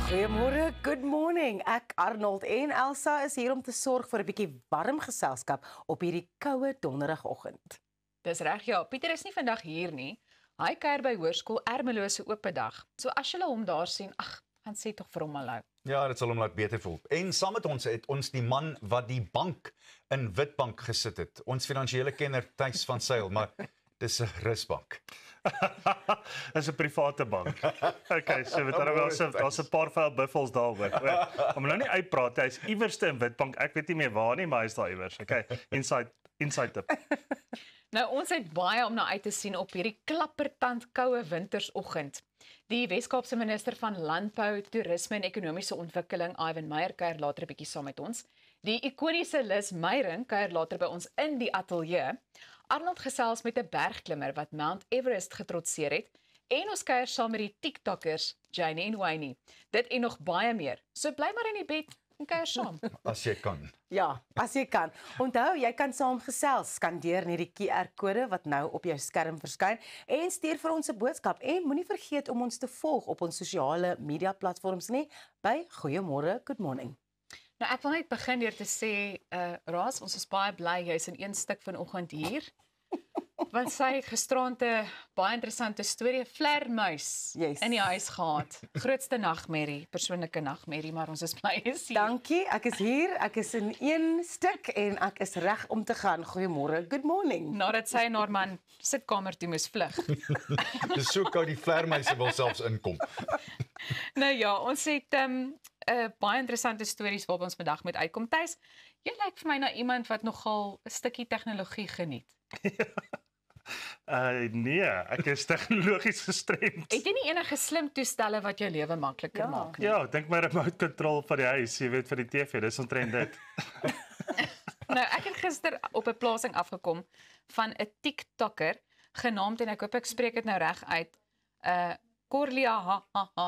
Goeiemôre, good morning. Ek, Arnold en Elsa is hier om te sorg vir 'n bietjie warm geselskap op hierdie koue donderdagoggend. Dis reg, ja. Pieter is nie vandag hier nie. Hy kuier by Hoërskool Ermelo se oop dag. So as julle hom daar sien, gaan sê tog vir hom hallo. Ja, dit sal hom laat beter voel. En saam met ons het ons die man wat die bank in Witbank gesit het. Ons finansiële kenner Thys van Sail, maar dis 'n rusbank. Dis 'n private bank. Okay, so weet dan wel daar's 'n paar vuil buffels daaroor. Om nou nie uitpraat, hy's iewerste in Witbank. Ek weet nie meer waar nie, maar hy's daar iewers. Okay, inside tip. Nou ons het baie om na uit te sien op hierdie klappertand koue wintersoggend. Die Wes-Kaapse minister van Landbou, Toerisme en Ekonomiese Ontwikkeling, Ivan Meyer, kuier later 'n bietjie saam met ons. Die ikoniese Liz Meyering kuier later by ons in die ateljee. Arnold gesels met 'n bergklimmer wat Mount Everest getrotseer het en ons kuier saam met die TikTokkers Janie en Wayne. Dit en nog baie meer. So bly maar in die bed en kuier saam. As jy kan. Ja, as jy kan. Onthou, jy kan saam gesels, skandeer net die QR-kode wat nou op jou skerm verskyn en stuur vir ons 'n boodskap en moenie vergeet om ons te volg op ons sosiale media platforms nie by Goeiemôre, good morning. Nou ek wil net begin deur te sê, Raas, ons is baie bly jy's in een stuk vanoggend hier. Want sy het gisterand 'n baie interessante storie, 'n vlermuis in die huis gehad. Grootste nagmerrie, persoonlike nagmerrie, maar ons is bly jy is hier. Dankie, ek is hier, ek is in een stuk en ek is reg om te gaan. Goeiemôre, good morning. Nadat sy na haar man sitkamer toe moes vlug. Dis so koud die vlermuise wil selfs inkom. Nou ja, ons het baie interessante stories waarop ons vandag met uitkom. Thys, jy lyk vir my na iemand wat nogal 'n stukkie tegnologie geniet. Nee, ek is tegnologies gestremd. Het jy nie enige slim toestelle wat jou lewe makliker maak nie? Ja, dink my remote control van die huis, jy weet vir die TV, dis omtrent dit. Nou, ek het gister op 'n plasing afgekom van 'n TikTokker genaamd en ek hoop ek spreek dit nou reg uit. Corlia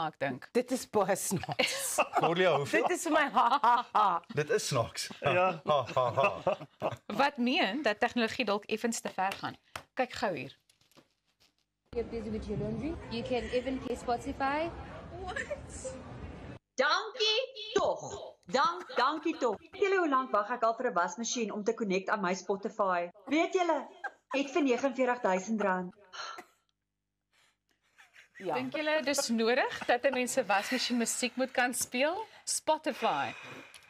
ek dink. Dit is baie snaaks. Corlia, hoeveel? Dit is vir my Dit is snaaks. Ja. Wat meen dat tegnologie dalk effens te ver gaan. Kyk gou hier. You're busy with your laundry. You can even play Spotify. Dankie tog. Dankie tog. Weet julle hoe lank wag ek al vir 'n wasmasjien om te connect aan my Spotify? Weet julle, ek vir R49,000. Ja. Dink julle dis nodig dat 'n mens se wasmasjien musiek moet kan speel? Spotify.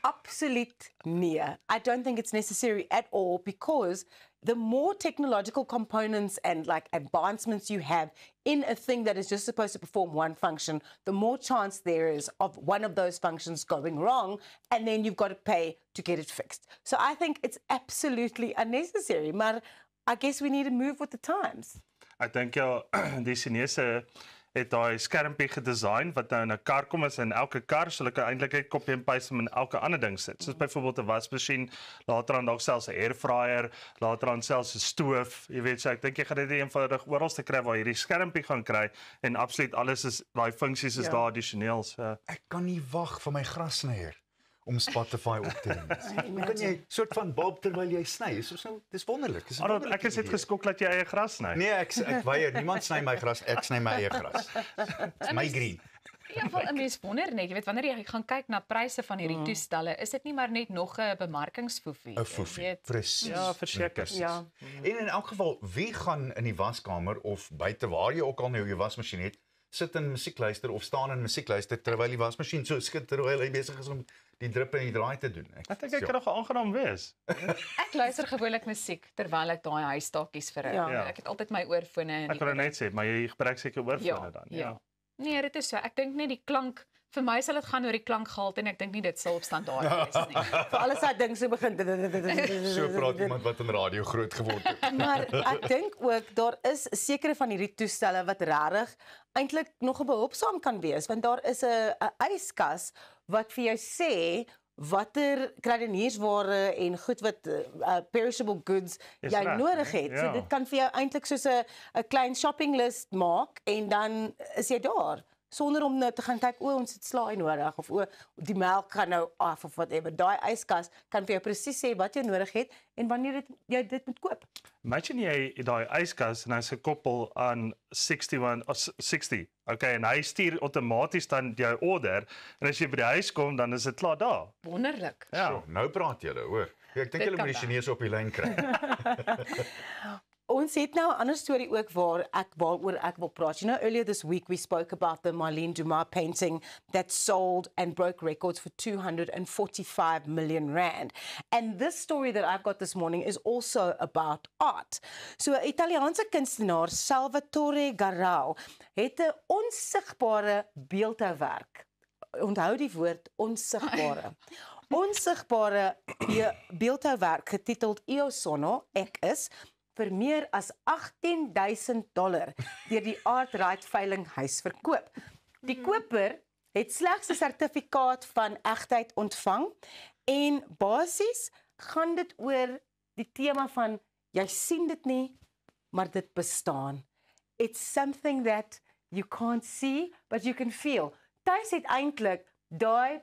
Absoluut nee. I don't think it's necessary at all because the more technological components and like advancements you have in a thing that is just supposed to perform one function, the more chance there is of one of those functions going wrong and then you've got to pay to get it fixed. So I think it's absolutely unnecessary, but I guess we need to move with the times. Ek dink ja, die Chinese het daai skermpie gedesign wat nou in 'n kar kom is en elke kar sal ek eintlik net copy and paste in elke ander ding sit. Soos byvoorbeeld 'n wasmasjien, later aan dalk selfs 'n airfryer, later aan selfs 'n stoof. Jy weet, so ek dink jy gaan dit eenvoudig oral te kry waar hierdie skermpie gaan kry en absoluut alles is daai funksies is daar addisioneel. So Ek kan nie wag vir my grassnyer om Spotify op te neem. Kan jy soort van bob terwyl jy sny? Dis wonderlik. Arnold, ek is net geskok dat jy eie gras sny. Nee, ek weier. Niemand sny my gras, ek sny my eie gras. Dis my green. Ja, wel 'n mens wonder net, jy weet wanneer jy gaan kyk na pryse van hierdie toestelle, is dit nie maar net nog 'n bemarkingsfoefie. 'n foefie. Presies. Ja, verseker. Ja. En in elk geval, wie gaan in die waskamer of buite waar jy ook al nou jou wasmasjien het, sit in musiek luister of staan in musiek luister terwyl die wasmasjien so skit terwyl hy besig is om die drip en die draai te doen. Ek dink ek kan nog aangenaam wees. Ek luister gewoonlik musiek terwyl ek daai huistaakies verrig. Ja. Ek het altyd my oorfone in. Ek wil net sê, maar jy gebruik seker oorfone dan. Ja. Nee, dit is so. Ek dink net die klank, vir my sal dit gaan oor die klankgehalte en ek dink nie dit sal op standaard wees nie. Vir alles daai ding so begin. So praat iemand wat in radio groot geword het. Maar ek dink ook daar is sekere van hierdie toestelle wat regtig eintlik nog behulpsaam kan wees want daar is 'n yskas wat vir jou sê watter kruideniersware en goed wat perishable goods jy nodig het. So dit kan vir jou eintlik soos 'n klein shopping list maak en dan is jy daar. sonder om nou te gaan kyk, ons het slaai nodig of die melk gaan nou af of whatever. Daai yskas kan vir jou presies sê wat jy nodig het en wanneer jy dit moet koop. Imagine jy daai yskas en hy's gekoppel aan 60. Okay, en hy stuur outomaties dan jou order en as jy by die huis kom dan is dit klaar daar. Wonderlik. Ja. So, nou praat julle, hoor. Ek dink Dit julle kan moet die dan. Chinese op die lyn kry. Ons het nou 'n ander storie ook waaroor ek wil praat. You know, earlier this week we spoke about the Marlene Dumas painting that sold and broke records for 245 million rand. And this story that I've got this morning is also about art. So 'n Italiaanse kunstenaar, Salvatore Garau, het 'n onsigbare beeldhouwerk. Onthou die woord onsigbare. Onsigbare beeldhouwerk getiteld Io Sono, ek is, vir meer as $18,000 deur die Art Right veilinghuis verkoop. Die koper het slegs 'n sertifikaat van egtheid ontvang en basies gaan dit oor die tema van jy sien dit nie, maar dit bestaan. It's something that you can't see, but you can feel. Thys het eintlik daai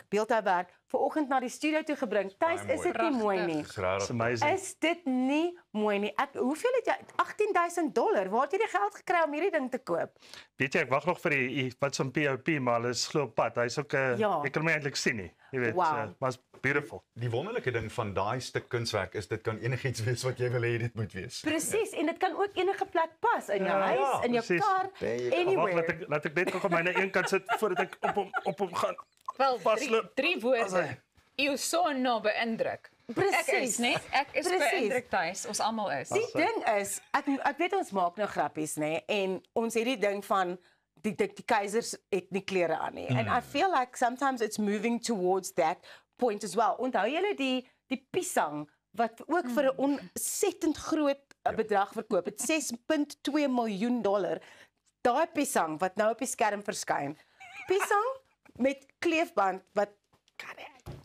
beeldhouwerk vanoggend na die studio toe gebring. Thys, Baie is dit nie mooi. mooi nie? Dis regtig. It's amazing. Is dit nie mooi nie? Hoeveel het jy? $18,000. Waar het jy die geld gekry om hierdie ding te koop? Weet jy, ek wag nog vir die wat so 'n POP, maar hulle is glo op pad. Hy's ook Ja. ek kan hom nie eintlik sien nie. Jy weet, Wow. was beautiful. Die wonderlike ding van daai stuk kunswerk is dit kan enigiets wees wat jy wil hê dit moet wees. Presies, en dit kan ook enige plek pas in jou huis, in jou precies. kar, Wag, anywhere. laat ek net gou my na een kant sit voordat ek op hom gaan. Wel, Vasloop. drie woorde. Io sono beïndruk. Ek is, nee, ek is Precies. beïndruk Thys. Ons almal is. Die ding is, ek weet ons maak nou grappies, nê, en ons het die ding van die keisers het nie klere aan nie. And I feel like sometimes it's moving towards that point as well. Onthou julle die piesang wat ook vir 'n ontsettend groot bedrag verkoop het, $6.2 miljoen. Daai piesang wat nou op die skerm verskyn. Piesang met kleefband wat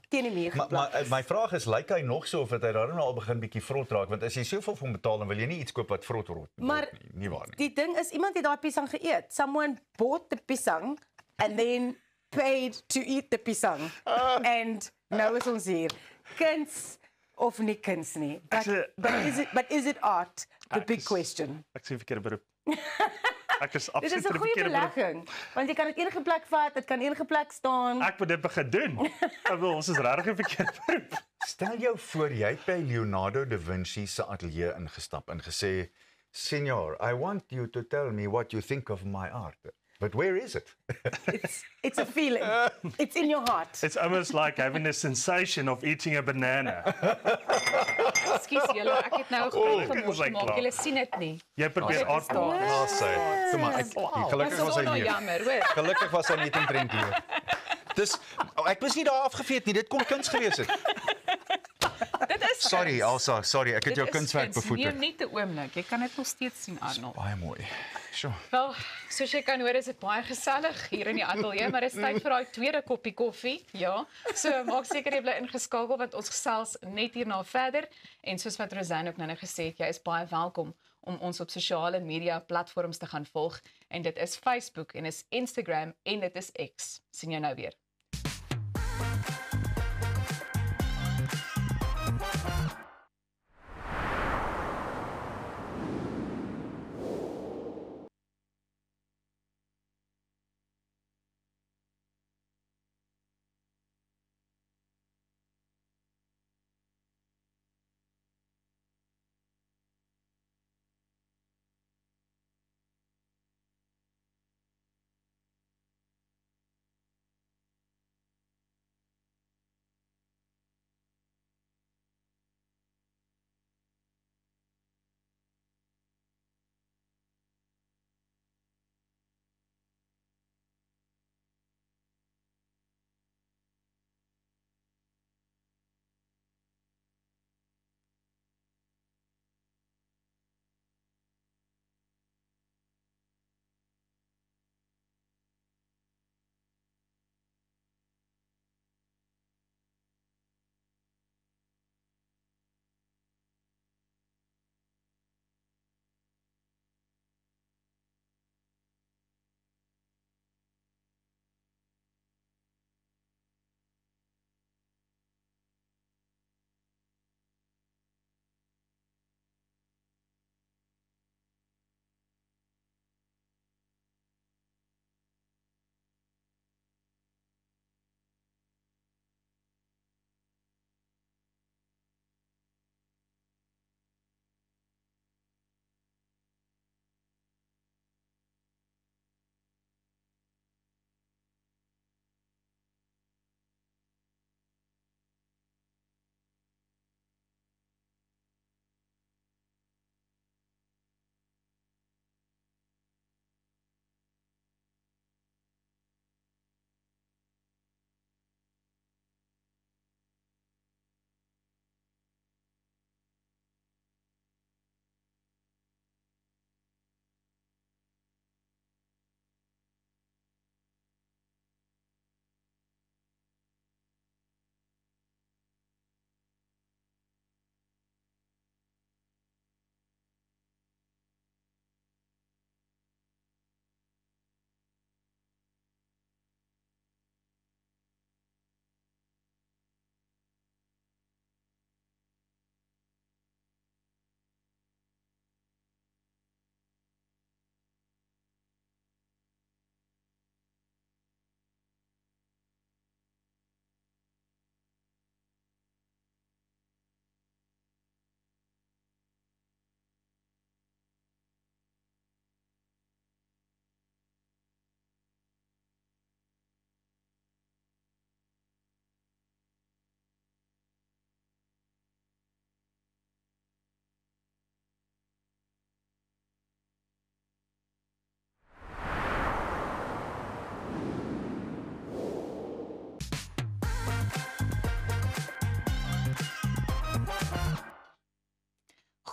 teen die muur geplak Maar is. my vraag is, lyk hy nog so of het hy daarom nou al begin bietjie vrot raak? Want as jy soveel vir hom betaal, dan wil jy nie iets koop wat vrot word Maar nie. Nie waar nie. die ding is, iemand het daai piesang geëet. Someone bought the pisang and then paid to eat the pisang. And nou is ons hier. Kuns of nie kuns nie. But is it art? The big question. Ek sien verkeerde beroep. Ek is Dit absoluut is 'n die goeie verkeerde beroep. belegging, want jy kan dit enige plek vat, dit kan enige plek staan. Ek moet dit begin doen. Ek wil ons is regtig 'n verkeerde beroep. Stel jou voor jy het by Leonardo da Vinci se ateljee ingestap en gesê, "Senor, I want you to tell me what you think of my art." But where is it? It's a feeling. It's in your heart. It's almost like having the sensation of eating a banana. Ekskuus julle, ek het nou ek gemors is like gemaak. klaar. Julle sien dit nie. Jy probeer dit is aard daar. Ja, sê. Kom maar, gelukkig Dis was hy so nie. jammer, hoor. Gelukkig was hy nie in drink hier. Dis ek was nie daar afgeveet nie. Dit kon kuns gewees het. Dit is Sorry, kuns. Elsa, sorry, ek het jou Dit is kunswerk kuns. bevoeter. Nee, net 'n oomblik. Jy kan dit nog steeds sien, Arnold. Baie mooi. Sjoe. Wel, soos jy kan hoor, is dit baie gesellig hier in die ateljee, maar dit is tyd vir daai tweede koppie koffie. Ja. So maak seker jy bly ingeskakel want ons gesels net hierna verder en soos wat Rosanne ook nou gesê het, jy is baie welkom om ons op sosiale media platforms te gaan volg en dit is Facebook en is Instagram en dit is X. Sien jou nou weer.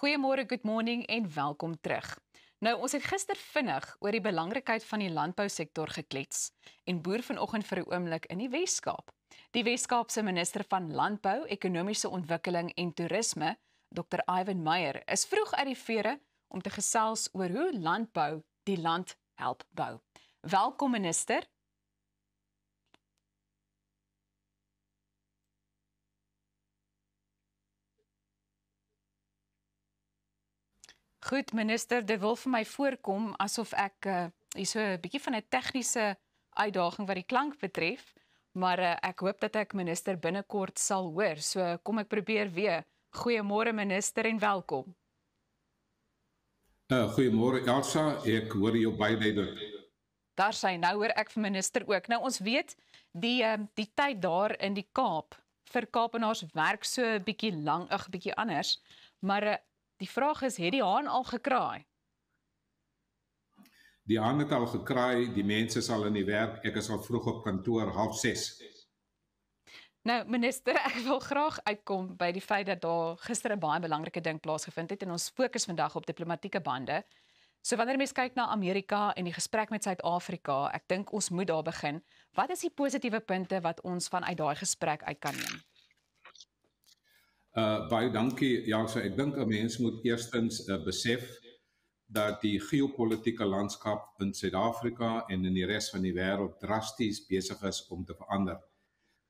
Goeiemôre, good morning en welkom terug. Nou, ons het gister vinnig oor die belangrikheid van die landbousektor geklets en boer vanoggend vir 'n oomblik in die Wes-Kaap. Die Wes-Kaapse minister van Landbou, Ekonomiese Ontwikkeling en Toerisme, Dr. Ivan Meyer, is vroeg uit die vere om te gesels oor hoe landbou die land help bou. Welkom minister. Goed minister, dit wil vir my voorkom asof ek hier so 'n bietjie van 'n tegniese uitdaging wat die klank betref, maar ek hoop dat ek minister binnekort sal hoor. So kom ek probeer weer. Goeiemôre minister en welkom. Goeiemôre Elsa, ek hoor jou baie duidelik. Daar sy, nou hoor ek vir minister ook. Nou ons weet die tyd daar in die Kaap vir Kaapenaars werk so 'n bietjie lank, 'n bietjie anders, maar die vraag is, het die haan al gekraai? Die haan het al gekraai, die mense is al in die werk, ek is al vroeg op kantoor, 5:30. Nou minister, ek wil graag uitkom by die feit dat daar gister 'n baie belangrike ding plaasgevind het en ons fokus vandag op diplomatieke bande. So wanneer mens kyk na Amerika en die gesprek met Suid-Afrika, ek dink ons moet daar begin. Wat is die positiewe punte wat ons vanuit daai gesprek uit kan neem? Baie dankie, Elsa. Ek dink 'n mens moet eerstens besef dat die geopolitiese landskap in Suid-Afrika en in die res van die wêreld drasties besig is om te verander.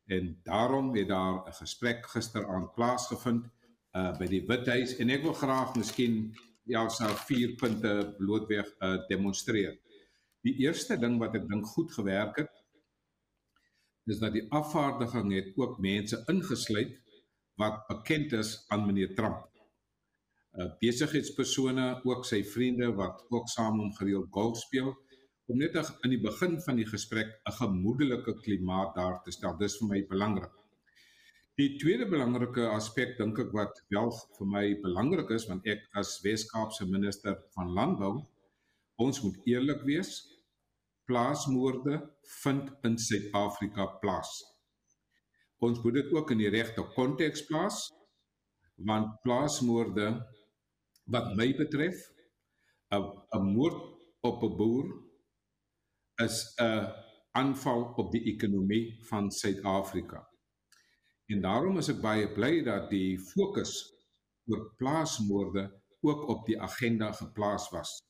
En daarom het daar 'n gesprek gisteraand plaasgevind by die Withuis en ek wil graag miskien Elsa 4 punte blootweg demonstreer. Die eerste ding wat ek dink goed gewerk het, is dat die afvaardiging het ook mense ingesluit wat bekend is aan meneer Trump. Besigheidspersone, ook sy vriende wat ook saam hom gereeld golf speel, om net in die begin van die gesprek 'n gemoedelike klimaat daar te stel. Dis vir my belangrik. Die tweede belangrike aspek dink ek wat wel vir my belangrik is, want ek as Wes-Kaapse minister van Landbou, ons moet eerlik wees, plaasmoorde vind in Suid-Afrika plaas. Ons moet dit ook in die regte konteks plaas, want plaasmoorde, wat my betref, 'n moord op 'n boer is 'n aanval op die ekonomie van Suid-Afrika. En daarom is ek baie bly dat die fokus oor plaasmoorde ook op die agenda geplaas was.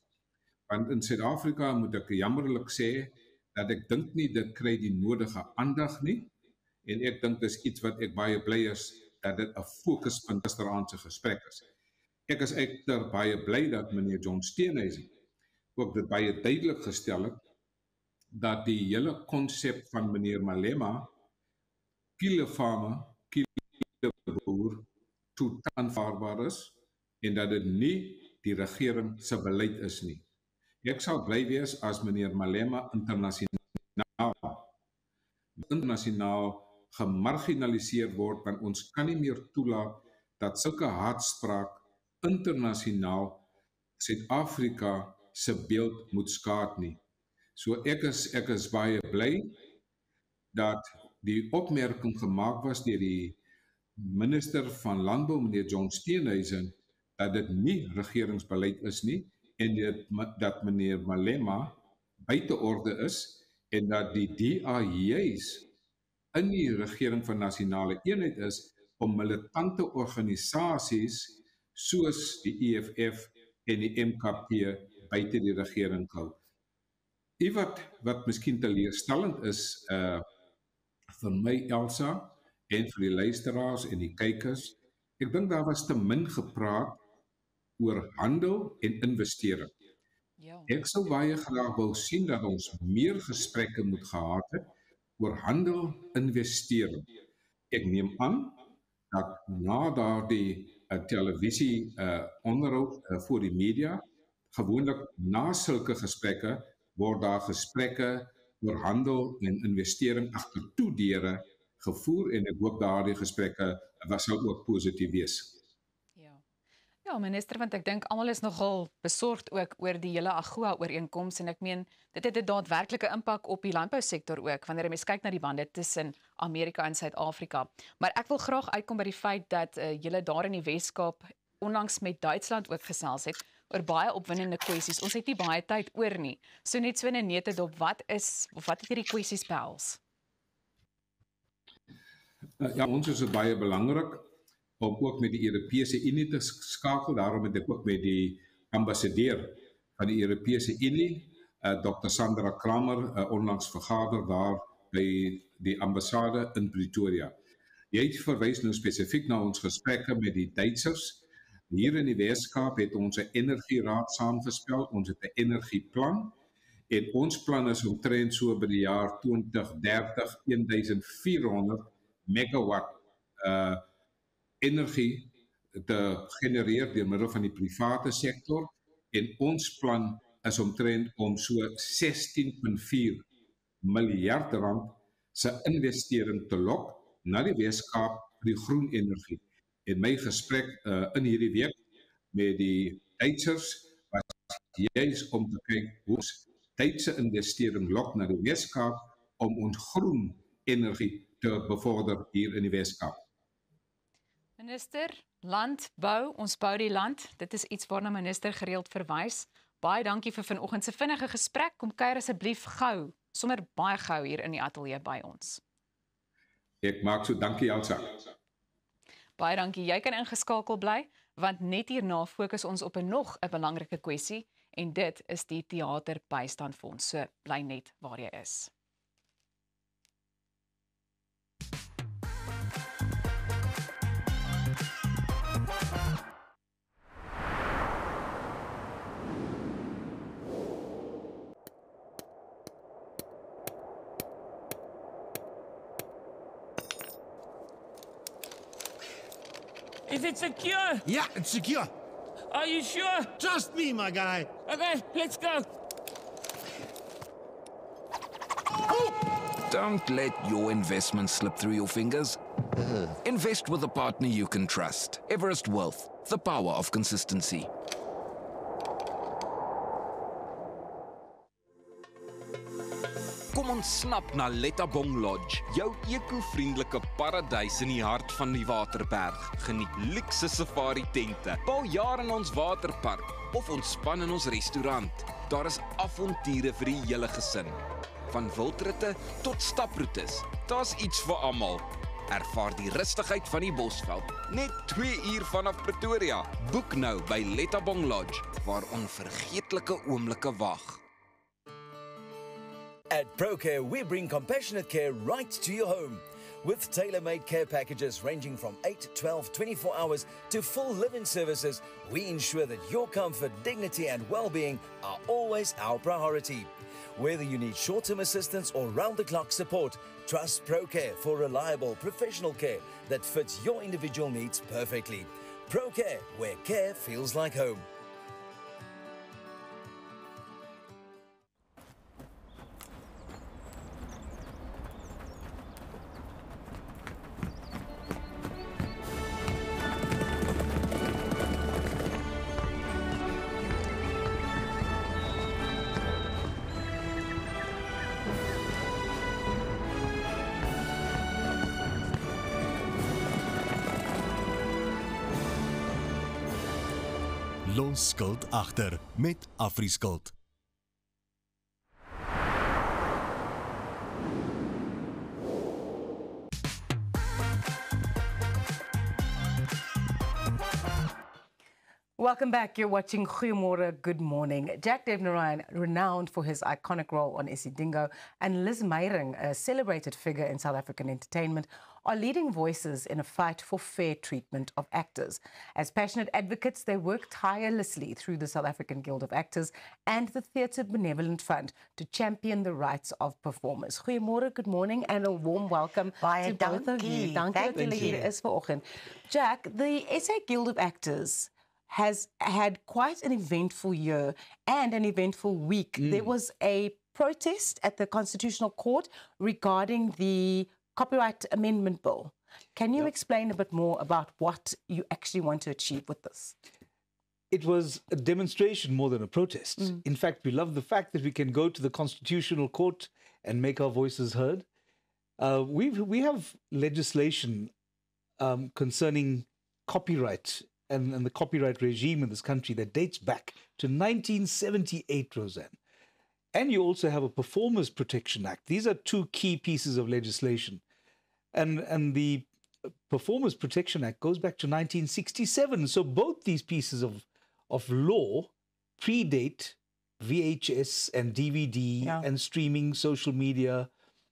Want in Suid-Afrika moet ek jammerlik sê dat ek dink nie dit kry die nodige aandag nie. En ek dink dis iets wat ek baie bly is dat dit 'n fokuspunt gisteraand se gesprek is. Ek is egter baie bly dat meneer John Steenhuisen ook dit baie duidelik gestel het dat die hele konsep van meneer Malema, kielefarmer, kieleboer, totaal aanvaarbaar is en dat dit nie die regering se beleid is nie. Ek sal bly wees as meneer Malema internasionaal gemarginaliseer word, want ons kan nie meer toelaat dat sulke haatspraak internasionaal Suid-Afrika se beeld moet skaad nie. So ek is baie bly dat die opmerking gemaak was deur die minister van Landbou, meneer John Steenhuisen, dat dit nie regeringsbeleid is nie en dat meneer Malema buite orde is en dat die DA juis in die regering van nasionale eenheid is om militante organisasies soos die EFF en die MKP buite die regering hou. Wat miskien teleurstellend is vir my, Elsa, en vir die luisteraars en die kykers, ek dink daar was te min gepraat oor handel en investering. Ja. Ek sou baie graag wou sien dat ons meer gesprekke moet gehad het oor handel, investering. Ek neem aan dat na daardie televisie onderhoud voor die media, gewoonlik na sulke gesprekke, word daar gesprekke oor handel en investering agter toe deure gevoer en ek hoop daardie gesprekke sal ook positief wees. Ja, minister, want ek dink almal is nogal besorgd ook oor die hele AGOA-ooreenkoms en ek meen dit het 'n daadwerklike impak op die landbousektor ook wanneer jy mens kyk na die bande tussen Amerika en Suid-Afrika. Maar ek wil graag uitkom by die feit dat julle daar in die Wes-Kaap onlangs met Duitsland ook gesels het oor baie opwindende kwessies. Ons het nie baie tyd oor nie. So net so in 'n neutedop, wat het hierdie kwessies behels? Ja, ons is baie belangrik om ook met die Europese Unie te skakel. Daarom het ek ook met die ambassadeur van die Europese Unie, Dr. Sandra Kramer, onlangs vergader daar by die ambassade in Pretoria. Jy verwys nou spesifiek na ons gesprekke met die Duitsers. Hier in die Weskaap het ons 'n energieraad saamgestel, ons het 'n energieplan en ons plan is omtrent so by die jaar 2030 1400 megawatt energie te genereer deur middel van die private sektor en ons plan is omtrent om so 16,4 miljard rand se investering te lok na die Weskaap vir die groen energie. En my gesprek in hierdie week met die Duitsers was juis om te kyk hoe ons Duitse investering lok na die Weskaap om ons groen energie te bevorder hier in die Weskaap. Minister, landbou, ons bou die land. Dit is iets waarna minister gereeld verwys. Baie dankie vir vanoggend se vinnige gesprek. Kom kuier asseblief gou, sommer baie gou hier in die ateljee by ons. Ek maak so, dankie Elsa. Baie dankie. Jy kan ingeskakel bly, want net hierna fokus ons op 'n belangrike kwessie en dit is die teaterbystandfonds. So bly net waar jy is. Is it secure? Yeah, it's secure. Are you sure? Trust me, my guy. Okay, let's go. Don't let your investment slip through your fingers. Invest with a partner you can trust. Everest Wealth, the power of consistency. Kom ontsnap na Lettabong Lodge, jou eco-vriendelike paradys in die hart van die Waterberg. Geniet luukse safari tente, bou jaar in ons waterpark of ontspan in ons restaurant. Daar is avonture vir die hele gesin. Van wildritte tot staproetes, daar's iets vir almal. Ervaar die rustigheid van die Bosveld, net 2 uur vanaf Pretoria. Boek nou by Lettabong Lodge, waar onvergeetlike oomblikke wag. At ProCare, we bring compassionate care right to your home. With tailor-made care packages ranging from 8, 12, 24 hours to full live-in services, we ensure that your comfort, dignity and well-being are always our priority. Whether you need short-term assistance or round-the-clock support, trust ProCare for reliable, professional care that fits your individual needs perfectly. ProCare, where care feels like home. Los skuld agter met Afriskuld. Welcome back. You're watching Goeiemorgen, Good Morning. Jack Devnarine, renowned for his iconic role on Isidingo, and Liz Meyering, a celebrated figure in South African entertainment, are leading voices in a fight for fair treatment of actors. As passionate advocates, they work tirelessly through the South African Guild of Actors and the Theatre Benevolent Fund to champion the rights of performers. Goeiemorgen, good morning, and a warm welcome to both of you. Thank you. Jack, the SA Guild of Actors has had quite an eventful year and an eventful week. There was a protest at the Constitutional Court regarding the Copyright Amendment Bill. Can you explain a bit more about what you actually want to achieve with this? It was a demonstration more than a protest. In fact, we love the fact that we can go to the Constitutional Court and make our voices heard. We have legislation concerning copyright and the copyright regime in this country that dates back to 1978, Roseanne. And you also have a Performers Protection Act. These are two key pieces of legislation. And the Performers Protection Act goes back to 1967. So both these pieces of law predate VHS and DVD and streaming, social media,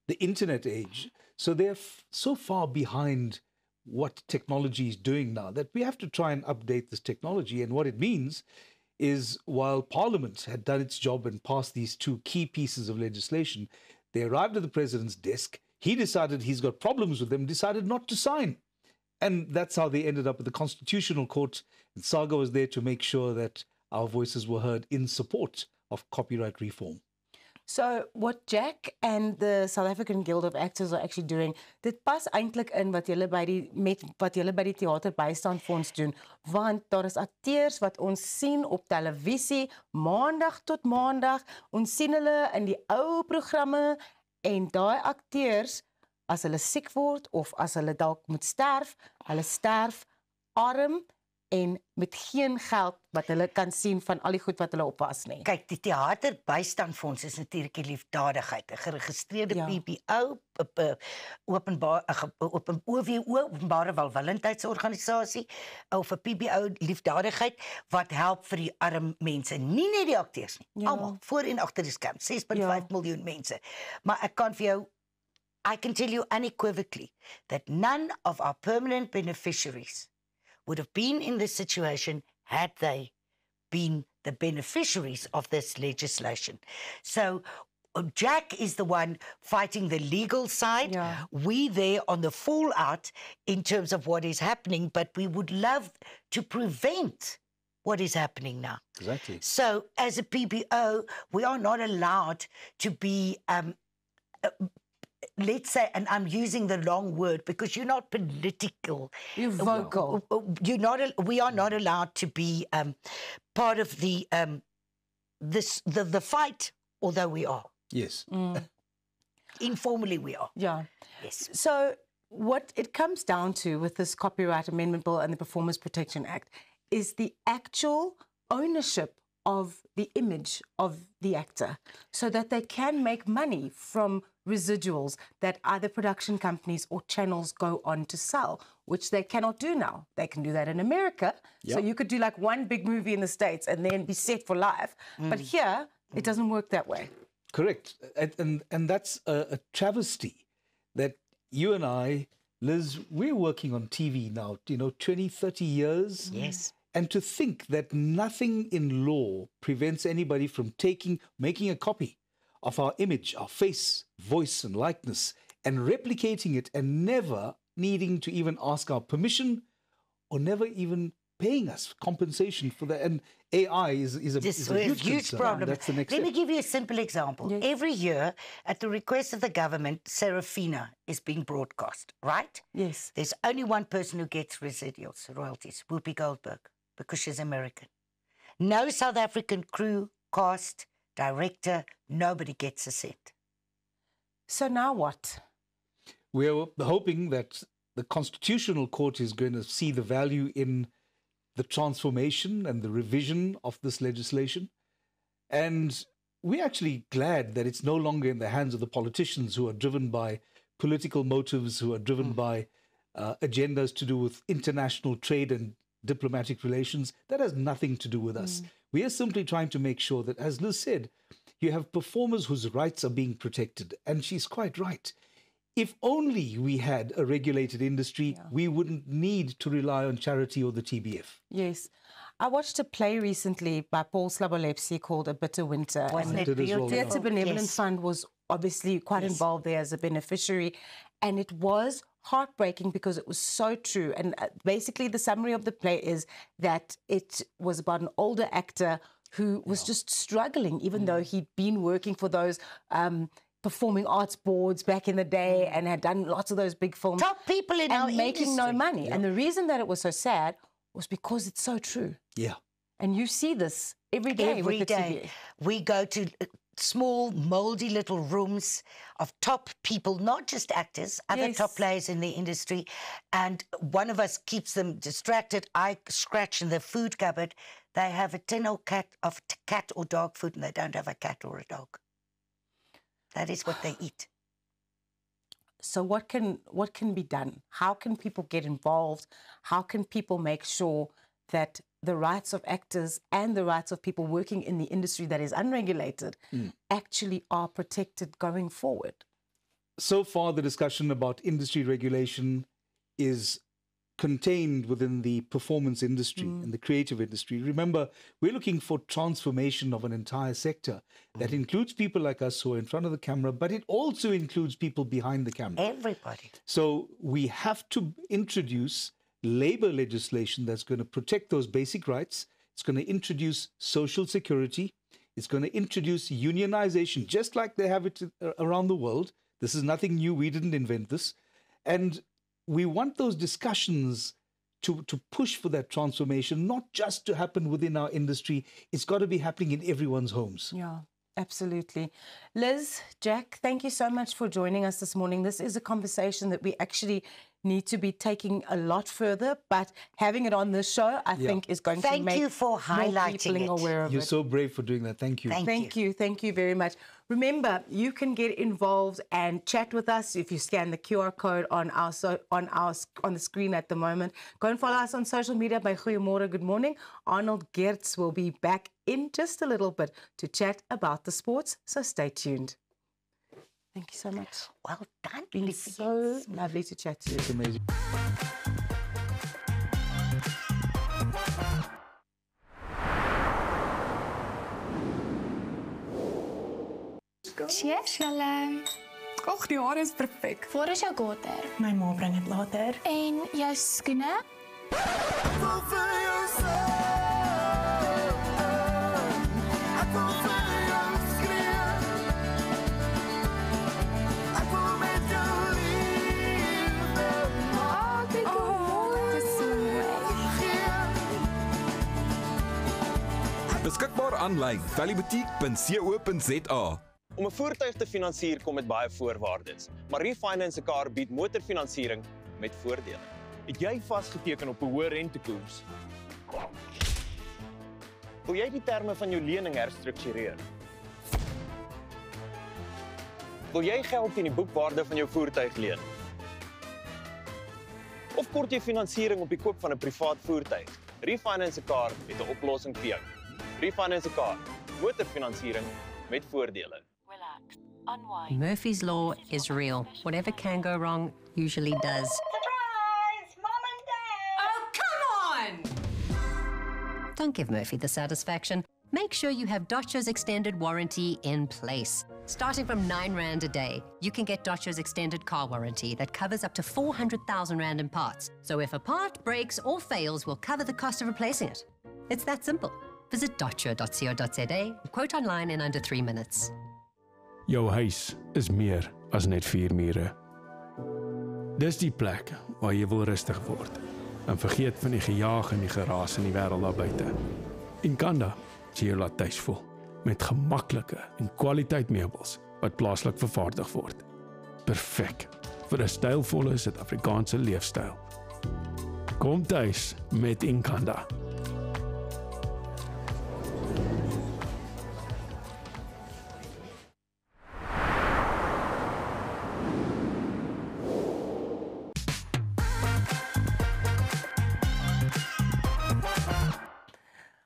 the internet age. So they're so far behind what technology is doing now that we have to try and update this technology. And what it means is while Parliament had done its job and passed these two key pieces of legislation, they arrived at the president's desk. He decided he's got problems with them, decided not to sign. And that's how they ended up at the Constitutional Court. And Saga was there to make sure that our voices were heard in support of copyright reform. So what Jack and the South African Guild of Actors are actually doing, dit pas eintlik in wat julle by die Theaterbystandsfonds doen, want daar is akteurs wat ons sien op televisie maandag tot maandag, ons sien hulle in die ou programme en daai akteurs as hulle siek word of as hulle dalk moet sterf, hulle sterf arm en met geen geld wat hulle kan sien van al die goed wat hulle opwas nie. Kyk, die Theaterbystandsfonds is natuurlik die liefdadigheid, 'n geregistreerde PBO, openbare welwillendheidsorganisasie of 'n PBO liefdadigheid wat help vir die arm mense, nie net die akteurs nie, almal voor en agter die skerm, 6.5 miljoen mense. Maar ek kan vir jou, I can tell you unequivocally that none of our permanent beneficiaries would have been in this situation had they been the beneficiaries of this legislation. So Jack is the one fighting the legal side. We there on the fallout in terms of what is happening, but we would love to prevent what is happening now. Exactly. So as a PBO, we are not allowed to be let's say, and I'm using the wrong word because you're not political. You're vocal. We are not allowed to be part of the fight, although we are. Yes. Informally, we are. Yeah. Yes. So what it comes down to with this Copyright Amendment Bill and the Performance Protection Act is the actual ownership of the image of the actor so that they can make money from residuals that either production companies or channels go on to sell, which they cannot do now. They can do that in America. So you could do like one big movie in the States and then be set for life. But here, it doesn't work that way. Correct. And that's a travesty that you and I, Liz, we're working on TV now, 20, 30 years. Yes. And to think that nothing in law prevents anybody from making a copy of our image, our face, voice, and likeness, and replicating it and never needing to even ask our permission or never even paying us compensation for that. And AI is a huge problem. That's the next Let step. me give you a simple example. Yes. Every year, at the request of the government, Serafina is being broadcast, right? Yes. There's only one person who gets residuals, royalties, Whoopi Goldberg, because she's American. No South African crew, cast, director, nobody gets a cent. So now what? We're hoping that the Constitutional Court is going to see the value in the transformation and the revision of this legislation. And we're actually glad that it's no longer in the hands of the politicians who are driven by political motives, who are driven by agendas to do with international trade and diplomatic relations. That has nothing to do with us. We are simply trying to make sure that, as Liz said, you have performers whose rights are being protected. And she's quite right. If only we had a regulated industry, we wouldn't need to rely on charity or the TBF. Yes. I watched a play recently by Paul Slabolepsy called A Bitter Winter. Wasn't it beautiful? The Theatre Benevolent Fund was obviously quite involved there as a beneficiary. And it was heartbreaking because it was so true. And basically the summary of the play is that it was about an older actor who was just struggling, even though he'd been working for those performing arts boards back in the day and had done lots of those big films. Top people in our making industry. no money. And the reason that it was so sad was because it's so true. Yeah. And you see this every day. Every with the day. TV. We go to small, mouldy little rooms of top people, not just actors, other Yes. top players in the industry. And one of us keeps them distracted. I scratch in the food cupboard. They have a tin or cat or dog food, and they don't have a cat or a dog. That is what they eat. So what can be done? How can people get involved? How can people make sure that the rights of actors and the rights of people working in the industry that is unregulated actually are protected going forward? So far, the discussion about industry regulation is contained within the performance industry and the creative industry. Remember, we're looking for transformation of an entire sector that includes people like us who are in front of the camera, but it also includes people behind the camera. Everybody. So we have to introduce labor legislation that's going to protect those basic rights. It's going to introduce social security. It's going to introduce unionization, just like they have it around the world. This is nothing new. We didn't invent this. And we want those discussions to push for that transformation, not just to happen within our industry. It's got to be happening in everyone's homes. Yeah, absolutely. Liz, Jack, thank you so much for joining us this morning. This is a conversation that we actually need to be taking a lot further, but having it on this show, I think, is going to make Thank you for more highlighting people it. aware of You're it. so brave for doing that. Thank you. Thank you very much. Remember, you can get involved and chat with us if you scan the QR code on the screen at the moment. Go and follow us on social media by Goeiemorgen, Good Morning. Arnold Geertz will be back in just a little bit to chat about the sports, so stay tuned. Thank you so much. Well done. Been so lovely to chat to you. It's amazing. Cheers julle. Ag, die hare is perfek. Waar is jou gater? My ma bring dit later. En jou skoene? Beskikbaar aanlyn valleyboutique.co.za. Om 'n voertuig te finansier kom met baie voorwaardes, maar Refinance 'n Car bied motorfinansiering met voordele. Het jy vasgeteken op 'n hoë rentekoers? Wil jy die terme van jou lening herstruktureer? Wil jy geld teen die boekwaarde van jou voertuig leen? Of kort jy finansiering op die koop van 'n privaat voertuig? Refinance 'n Car het 'n oplossing vir jou. Refinance 'n Car, motorfinansiering met voordele. Murphy's Law is real. Whatever can go wrong usually does. Surprise! Mom and Dad! Oh, come on! Don't give Murphy the satisfaction. Make sure you have Dodge's extended warranty in place. Starting from R9 a day, you can get Dodge's extended car warranty that covers up to 400,000 Rand in parts. So if a part breaks or fails, we'll cover the cost of replacing it. It's that simple. Visit dodge.co.za, quote online in under 3 minutes. Jou huis is meer as net 4 mure. Dis die plek waar jy wil rustig word en vergeet van die gejaag en die geraas in die wêreld daar buite. Inkanda sê jou laat tuis voel met gemaklike en kwaliteit meubels wat plaaslik vervaardig word. Perfek vir 'n stylvolle Suid-Afrikaanse leefstyl. Kom tuis met Inkanda.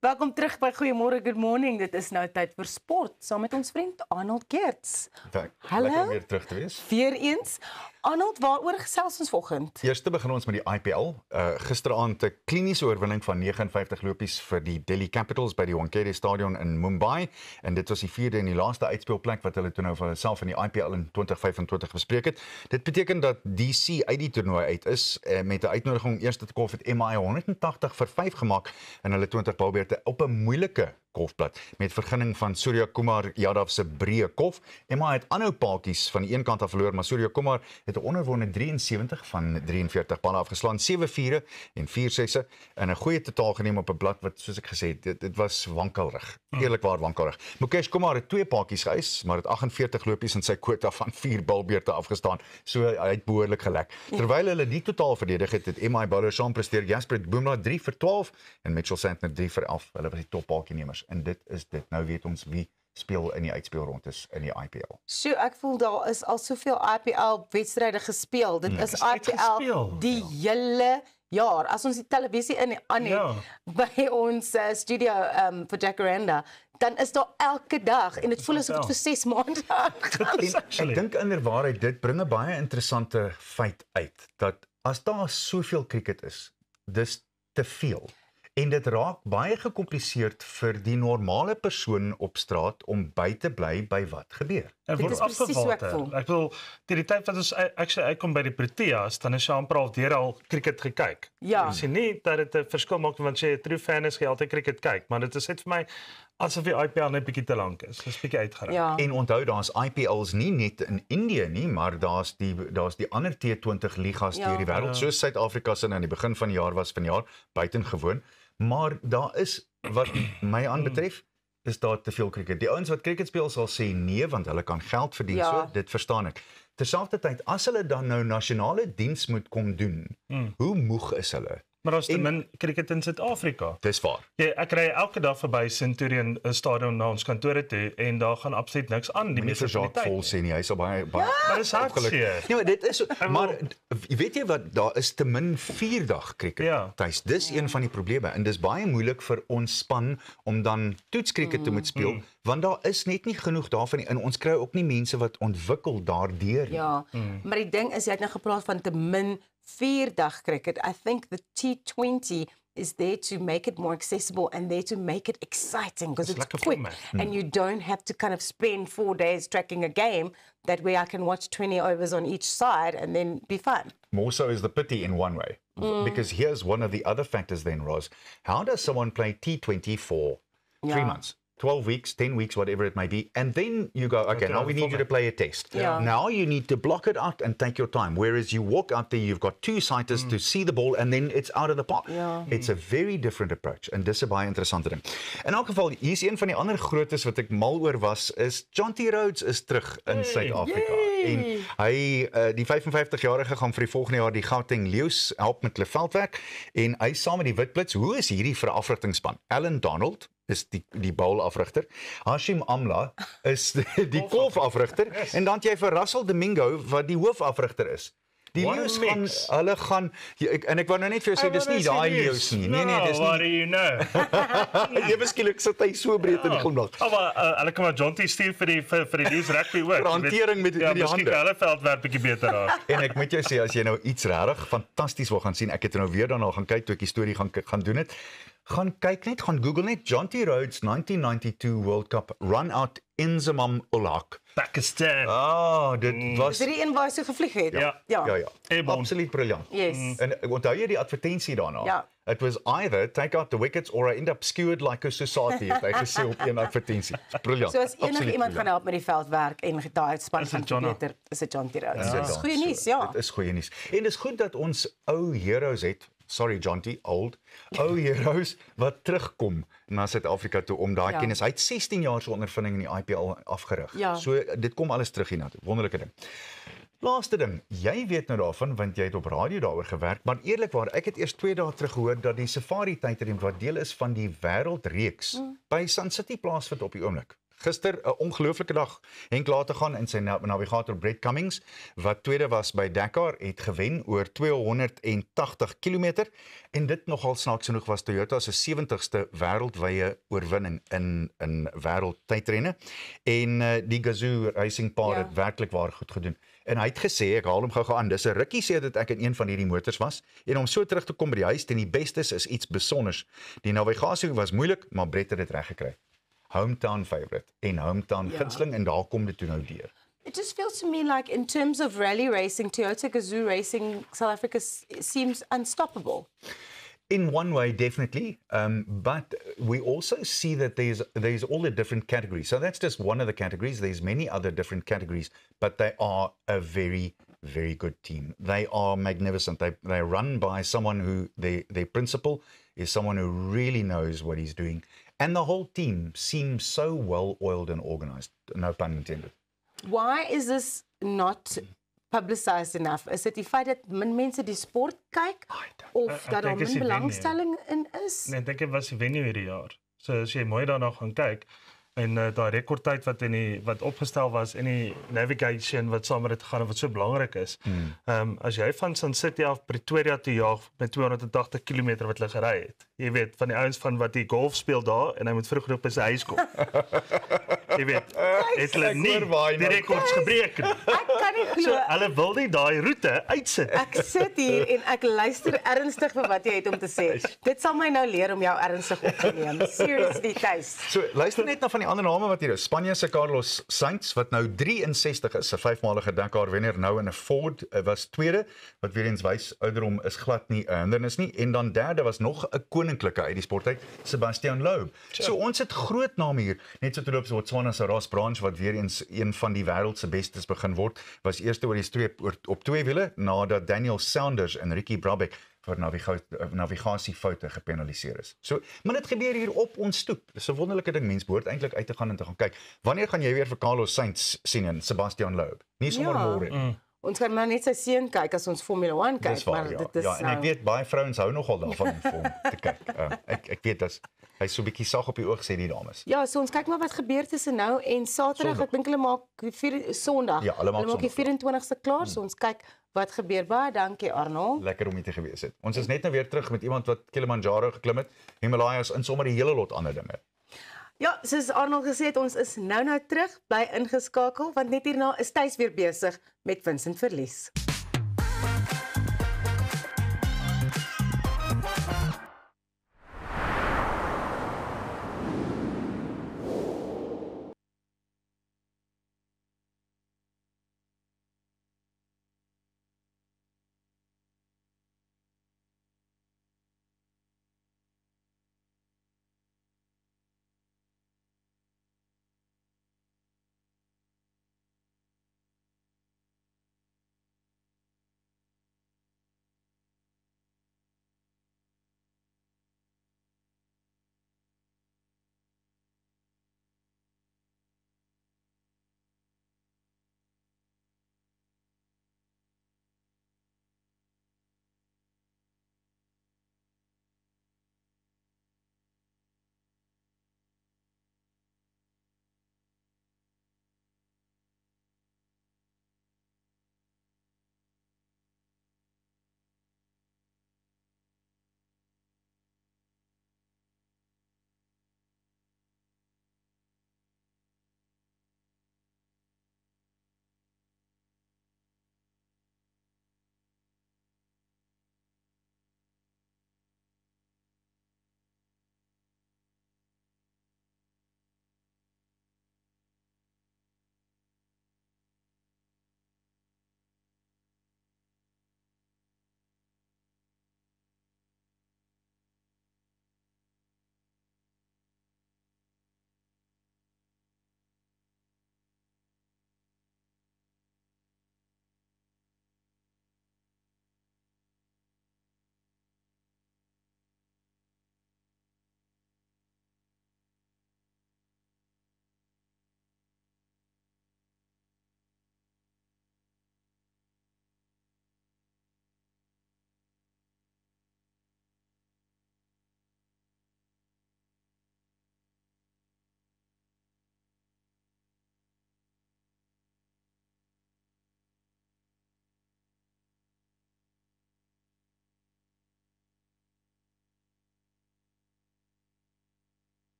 Welkom terug by Goeiemorgen, Good Morning. Dit is nou tyd vir sport, saam met ons vriend Arnold Geertz. Lekker om weer terug te wees. Weer eens. Arnold, waaroor gesels ons vanoggend? Eers begin ons met die IPL. Gisteraand 'n kliniese oorwinning van 59 lopies vir die Delhi Capitals by die Wankhede Stadion in Mumbai, en dit was die 4de en die laaste uitspeelplek wat hulle toe nou vir hulself in die IPL in 2025 bespreek het. Dit beteken dat DC uit die toernooi uit is met 'n uitnodiging om eers te kolf het MI 180 vir 5 gemaak in hulle 20 balbeurte op 'n moeilike golfplat met vergunning van Surya Kumar Yadav se breë kolf. MI het aanhou paaltjies van die een kant af verloor, maar Surya Kumar het 'n onoorwonde 73 van 43 balle afgeslaan, 7 vure en 4 sesse en 'n goeie totaal geneem op 'n blad wat soos ek gesê het, dit was wankelrig. Eerlikwaar wankelrig. Mukesh Kumar het 2 paadjies geëis, maar het 48 lopies in sy kwota van 4 balbeurte afgestaan. So hy het behoorlik gelek. Terwyl hulle nie totaal verdedig het, het MI bowlers saam presteer. Jasper Boomla 3 vir 12 en Mitchell Santner 3 vir 11. Hulle was die top paadjienemers en dit is dit. Nou weet ons wie speel in die uitspelrondes in die IPL. So ek voel daar is al soveel IPL wedstryde gespeel. Dit is IPL die hele jaar. As ons die televisie aan het by ons studio vir Jacaranda, dan is daar elke dag en dit voel asof dit vir 6 maande aangaan. Ek dink inderwaarheid dit bring 'n baie interessante feit uit dat as daar soveel cricket is, dis te veel. En dit raak baie gekompliseerd vir die normale persoon op straat om by te bly by wat gebeur. Dit is presies so ek voel. Ek bedoel, die tyd wat ons actually uitkom by die Proteas, dan is jy amper al deur al cricket gekyk. Ja. Jy sien nie dat dit 'n verskil maak want jy 'n true fan is, jy altyd cricket kyk, maar dit is net vir my asof die IPL net bietjie te lank is. Dis bietjie uitgeraak. Ja. En onthou daar's IPLs nie net in Indië nie, maar daar's die ander T20 ligas deur die wêreld, soos Suid-Afrika se aan die begin van die jaar was vanjaar buitengewoon. Maar daar is wat my aanbetref is daar te veel cricket. Die ouens wat cricket speel sal sê nee want hulle kan geld verdien so, dit verstaan ek. Terselfdertyd as hulle dan nou nasionale diens moet kom doen, hoe moeg is hulle? Maar daar's te min cricket in Suid-Afrika. Dis waar. Ek ry elke dag verby Centurion stadion na ons kantore toe en daar gaan absoluut niks aan. Die mense raak vol sê nie, hy is al baie maar dis hartseer. Nee, maar dit is maar weet jy wat, daar is te min 4 dag cricket. Tuis, dis een van die probleme en dis baie moeilik vir ons span om dan toetskriket te moet speel, want daar is net nie genoeg daarvan nie en ons kry ook nie mense wat ontwikkel daardeur nie. Ja, maar die ding is jy het nou gepraat van te min 4 dag cricket. I think the T20 is there to make it more accessible and there to make it exciting because it's quick and you don't have to kind of spend 4 days tracking a game. That way I can watch 20 overs on each side and then be fun. More so is the pity in one way. Because here's one of the other factors then, Roz. How does someone play T20 for 3 months? 12 weeks, 10 weeks, whatever it may be. And then you go, okay, now we need you to play a test. Now you need to block it out and take your time. Whereas you walk out there, you've got 2 sighters to see the ball and then it's out of the park. It's a very different approach. En dis 'n baie interessante ding. In elk geval, hier's een van die ander grootes wat ek mal oor was, is Jonty Rhodes is terug in Suid-Afrika. En hy, die 55-jarige gaan vir die volgende jaar die Gauteng Leeu's help met hulle veldwerk. En hy saam met die Witblits, hoe is hierdie vir 'n afrigtingspan? Alan Donald is die bowlafrigter. Hashim Amla is die golfafrigter en dan het jy vir Russell Domingo wat die hoofafrigter is. Die Leeu's gaan, hulle gaan, en ek wou nou net vir jou sê, dis nie daai Leeu's nie. Nee, dis nie. What do you know? Jy beskielik sit hy so breed in die glimlag. Maar hulle kan maar Jonty stuur vir die Leeu's rugby ook. Hantering met die hande. Miskien hulle veldwerk bietjie beter raak. En ek moet jou sê, as jy nou iets regtig fantasties wil gaan sien, ek het nou weer daarna gaan kyk toe ek die storie gaan doen het. Gaan kyk net, gaan Google net Jonty Rhodes 1992 World Cup run out Inzamam Ulhaq. Pakistan. Dit was Is dit die een waar hy so gevlieg het? Ja. Absoluut briljant. Yes. En onthou jy die advertensie daarna? Ja. It was either take out the wickets or I end up skewered like a society, het hy gesê op een advertensie. Briljant. So as enige iemand gaan help met die veldwerk en daai span gaan beter, is dit Jonty Rhodes. Dit is goeie nuus, Dit is goeie nuus. En dis goed dat ons ou heroes het. Sorry Jonty, old. Ou heroes wat terugkom na Suid-Afrika toe om daai kennis. Hy het 16 jaar se ondervinding in die IPL afgerig. So dit kom alles terug hiernatoe. Wonderlike ding. Laaste ding, jy weet nou daarvan want jy het op radio daaroor gewerk, maar eerlikwaar, ek het eers 2 dae terug gehoor dat die safari tydrein wat deel is van die wêreldreeks by Sun City plaasvind op die oomblik. Gister 'n ongelooflike dag. Henk laat te gaan en sy navigator Brett Cummings wat tweede was by Dakar het gewen oor 280 km en dit nogal snaaks genoeg was Toyota se 70ste wêreldwye oorwinning in wêreldtydrenne en die Gazoo Racing Paar het werklik waar goed gedoen. En hy het gesê, ek haal hom gou aan, dis 'n rukkie sê dat ek in een van hierdie motors was en om so terug te kom by die huis en die bestes is iets besonders. Die navigasie was moeilik, maar Brett het dit reg gekry. Hometown favorite en hometown gunsteling en daar kom dit toe nou deur. It just feels to me like in terms of rally racing, Toyota Gazoo Racing South Africa seems unstoppable. In one way, definitely, but we also see that there's all the different categories. So that's just one of the categories. There's many other different categories, but they are a very very good team. They are magnificent. They're run by someone who, their principal is someone who really knows what he's doing. And the whole team seems so well-oiled and organized. No pun intended. Why is this not publicized enough? Is dit die feit dat min mense die sport kyk of dat daar min belangstelling in is? Nee, ek dink dit was die venue hierdie jaar. So as jy mooi daarna gaan kyk en daai rekordtyd wat opgestel was in die navigation wat saam met dit gaan en wat so belangrik is. As jy van Sun City af Pretoria toe jaag met 280 km wat hulle gery het. Jy weet van die ouens van wat die golf speel daar en hy moet vroeg op sy huis kom. Jy weet, het hulle nie die rekords gebreek nie. Ek kan nie glo. So hulle wil nie daai roete uitsit. Ek sit hier en ek luister ernstig vir wat jy het om te sê. Dit sal my nou leer om jou ernstig op te neem. Seriously, Thuis. So, luister net na van die ander name wat hier is. Spanje se Carlos Sainz wat nou 63 is, 'n 5-malige Dakar wenner, nou in 'n Ford was tweede, wat weer eens wys ouderdom is glad nie 'n hindernis nie. En dan derde was nog 'n koninklike uit die sport uit, Sebastian Loeb. So ons het groot name hier. Net so terloops Botswana se Ross Branch wat weer eens een van die wêreld se bestes begin word, was eerste oor die streep op 2 wiele nadat Daniel Saunders en Ricky Brabeck vir navigasiefoute gepenaliseer is. So, maar dit gebeur hier op ons stoep. Dis 'n wonderlike ding, mens behoort eintlik uit te gaan en te gaan kyk. Wanneer gaan jy weer vir Carlos Sainz sien en Sebastian Loeb? Nie sommer môre. Ons kan maar net sy seun kyk as ons Formula 1 kyk, Dis waar, maar dit is ja, en ek weet baie vrouens hou nogal daarvan om vir hom te kyk. Ek weet dat hy so 'n bietjie sag op die oog sê die dames. Ja, so ons kyk maar wat gebeur tussen nou en Saterdag. Ek dink hulle maak Sondag. Ja, hulle maak die 24ste klaar, so ons kyk wat gebeur. Baie dankie Arnold. Lekker om hier te gewees het. Ons is net nou weer terug met iemand wat Kilimanjaro geklim het, Himalayas en sommer 'n hele lot ander dinge. Ja, soos Arnold gesê het, ons is nou terug, bly ingeskakel, want net hierna is Thuis weer besig met Vincent Verlies.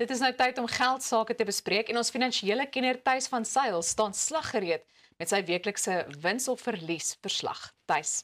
Dit is nou tyd om geldsake te bespreek en ons finansiële kenner Thys van Sail staan slaggereed met sy weeklikse wins of verlies verslag. Thys.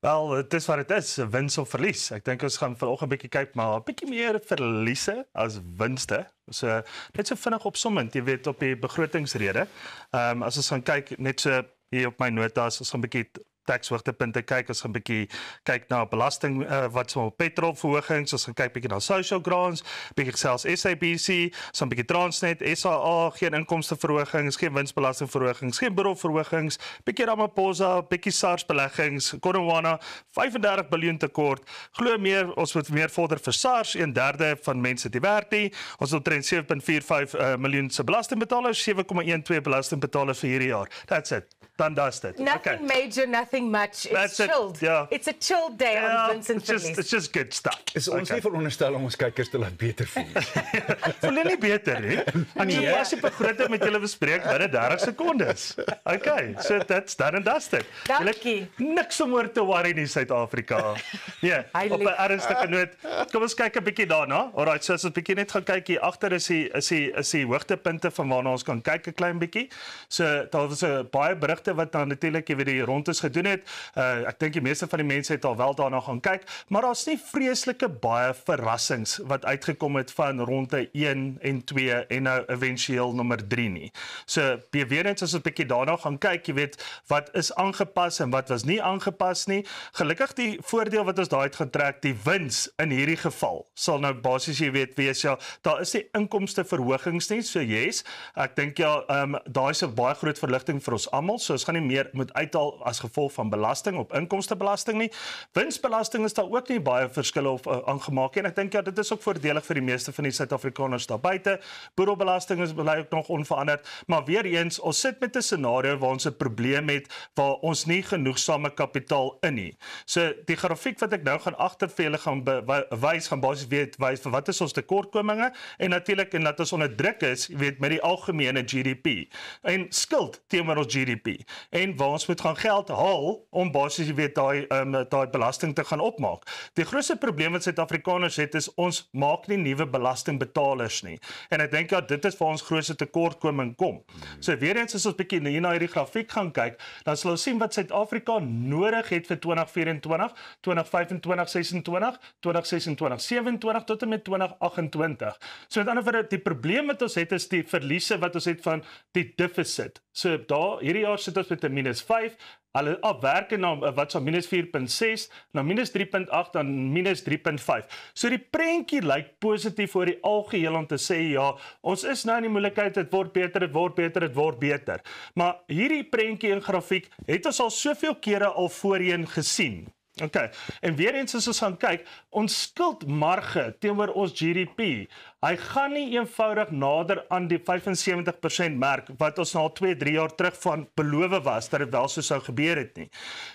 Wel, dit is wat dit is, wins of verlies. Ek dink ons gaan vanoggend 'n bietjie kyk, maar 'n bietjie meer verliese as winste. So net so vinnig opsommend, jy weet, op die begrotingsrede. As ons gaan kyk net so hier op my notas, ons gaan 'n bietjie taxhoogtepunte kyk, ons gaan 'n bietjie kyk na belasting wat so op petrolverhogings, ons gaan kyk bietjie na social grants, bietjie selfs SABC, so 'n bietjie Transnet, SAA, geen inkomsteverhogings, geen winsbelastingverhogings, geen boedelverhogings, bietjie Ramaphosa, bietjie SARS beleggings, Godongwana, 35 biljoen tekort. Glo meer, ons moet meer vorder vir SARS, 1/3 van mense die werk nie. Ons wil omtrent 7.45 miljoen se belastingbetalers, 7.12 belastingbetalers vir hierdie jaar. That's it. Dan does it. Nothing major, nothing much. It's chilled. Yeah. It's a chilled day on Vincent Verlies. It's just good stuff. Is ons nie veronderstel om ons kykers te laat beter voel? Voel jy nie beter nie? Nee, as jy begroting met julle bespreek binne 30 sekondes. Okay, so that's done and dusted. Dankie. Niks om oor te worry in Suid-Afrika. Nee, op 'n ernstige noot. Kom ons kyk 'n bietjie daarna. Alright, so as ons 'n bietjie net gaan kyk hier agter is die hoogtepunte van waarna ons kan kyk 'n klein bietjie. So daar was 'n baie berigte wat dan natuurlik jy weet die rondes gedoen het. Ek dink die meeste van die mense het al wel daarna gaan kyk, maar daar's nie vreeslike baie verrassings wat uitgekom het van ronde 1 en 2 en nou éventueel nommer 3 nie. So weer eens as ons 'n bietjie daarna gaan kyk, jy weet wat is aangepas en wat was nie aangepas nie. Gelukkig die voordeel wat ons daai uit gaan trek, die wins in hierdie geval sal nou basies jy weet wees ja, daar is nie inkomsteverhogings nie, so yes, ek dink ja, daar is 'n baie groot verligting vir ons almal, so ons gaan nie meer moet uithaal as gevolg van belasting op inkomstebelasting nie. Winsbelasting is daar ook nie baie verskille of aangemaak nie en ek dink ja, dit is ook voordelig vir die meeste van die Suid-Afrikaners daar buite. Boedelbelasting is bly ook nog onveranderd, maar weer eens, ons sit met 'n scenario waar ons 'n probleem het waar ons nie genoegsame kapitaal in nie. So die grafiek wat ek nou gaan agter vir julle gaan wys, gaan basies wys vir wat is ons tekortkominge en natuurlik en dat ons onder druk is, jy weet met die algemene GDP en skuld teenoor ons GDP en waar ons moet gaan geld haal om basies jy weet daai belasting te gaan opmaak. Die grootste probleem wat Suid-Afrikaners het is ons maak nie nuwe belastingbetalers nie. En ek dink ja, dit is waar ons grootste tekortkoming kom. So weer eens as ons bietjie hier na hierdie grafiek gaan kyk, dan sal ons sien wat Suid-Afrika nodig het vir 2024, 2025, 26, 2026, 27 tot en met 2028. So met ander woorde, die probleem wat ons het is die verliese wat ons het van die deficit. So daar hierdie jaar sit ons met 'n -5, hulle afwerk na wat so -4.6 na -3.8 dan -3.5. So die prentjie lyk positief oor die algeheel om te sê ja, ons is nou in die moeilikheid, dit word beter, dit word beter, dit word beter. Maar hierdie prentjie en grafiek het ons al soveel kere al voorheen gesien. Okay, en weer eens as ons gaan kyk, ons skuldmarge teenoor ons GDP, hy gaan nie eenvoudig nader aan die 75% merk wat ons al 2-3 jaar terug van beloof was dat dit wel so sou gebeur het nie.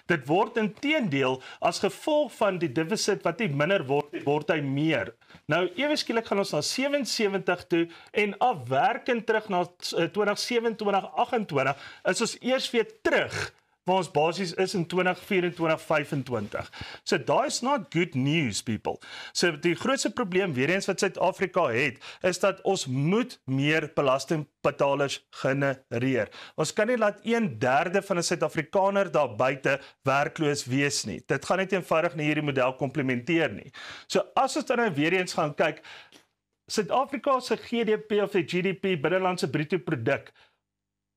Dit word inteendeel as gevolg van die deficit wat nie minder word hy meer. Nou ewe skielik gaan ons na 77 toe en afwerkend terug na 2027, 28 is ons eers weer terug waar ons basies is in 2024, 25. So daai's not good news, people. So die grootste probleem weer eens wat Suid-Afrika het, is dat ons moet meer belastingbetalers genereer. Ons kan nie laat 1/3 van 'n Suid-Afrikaner daar buite werkloos wees nie. Dit gaan net eenvoudig nie hierdie model komplementeer nie. So as ons dan nou weer eens gaan kyk, Suid-Afrika se GDP of die GDP, binnelandse bruto produk,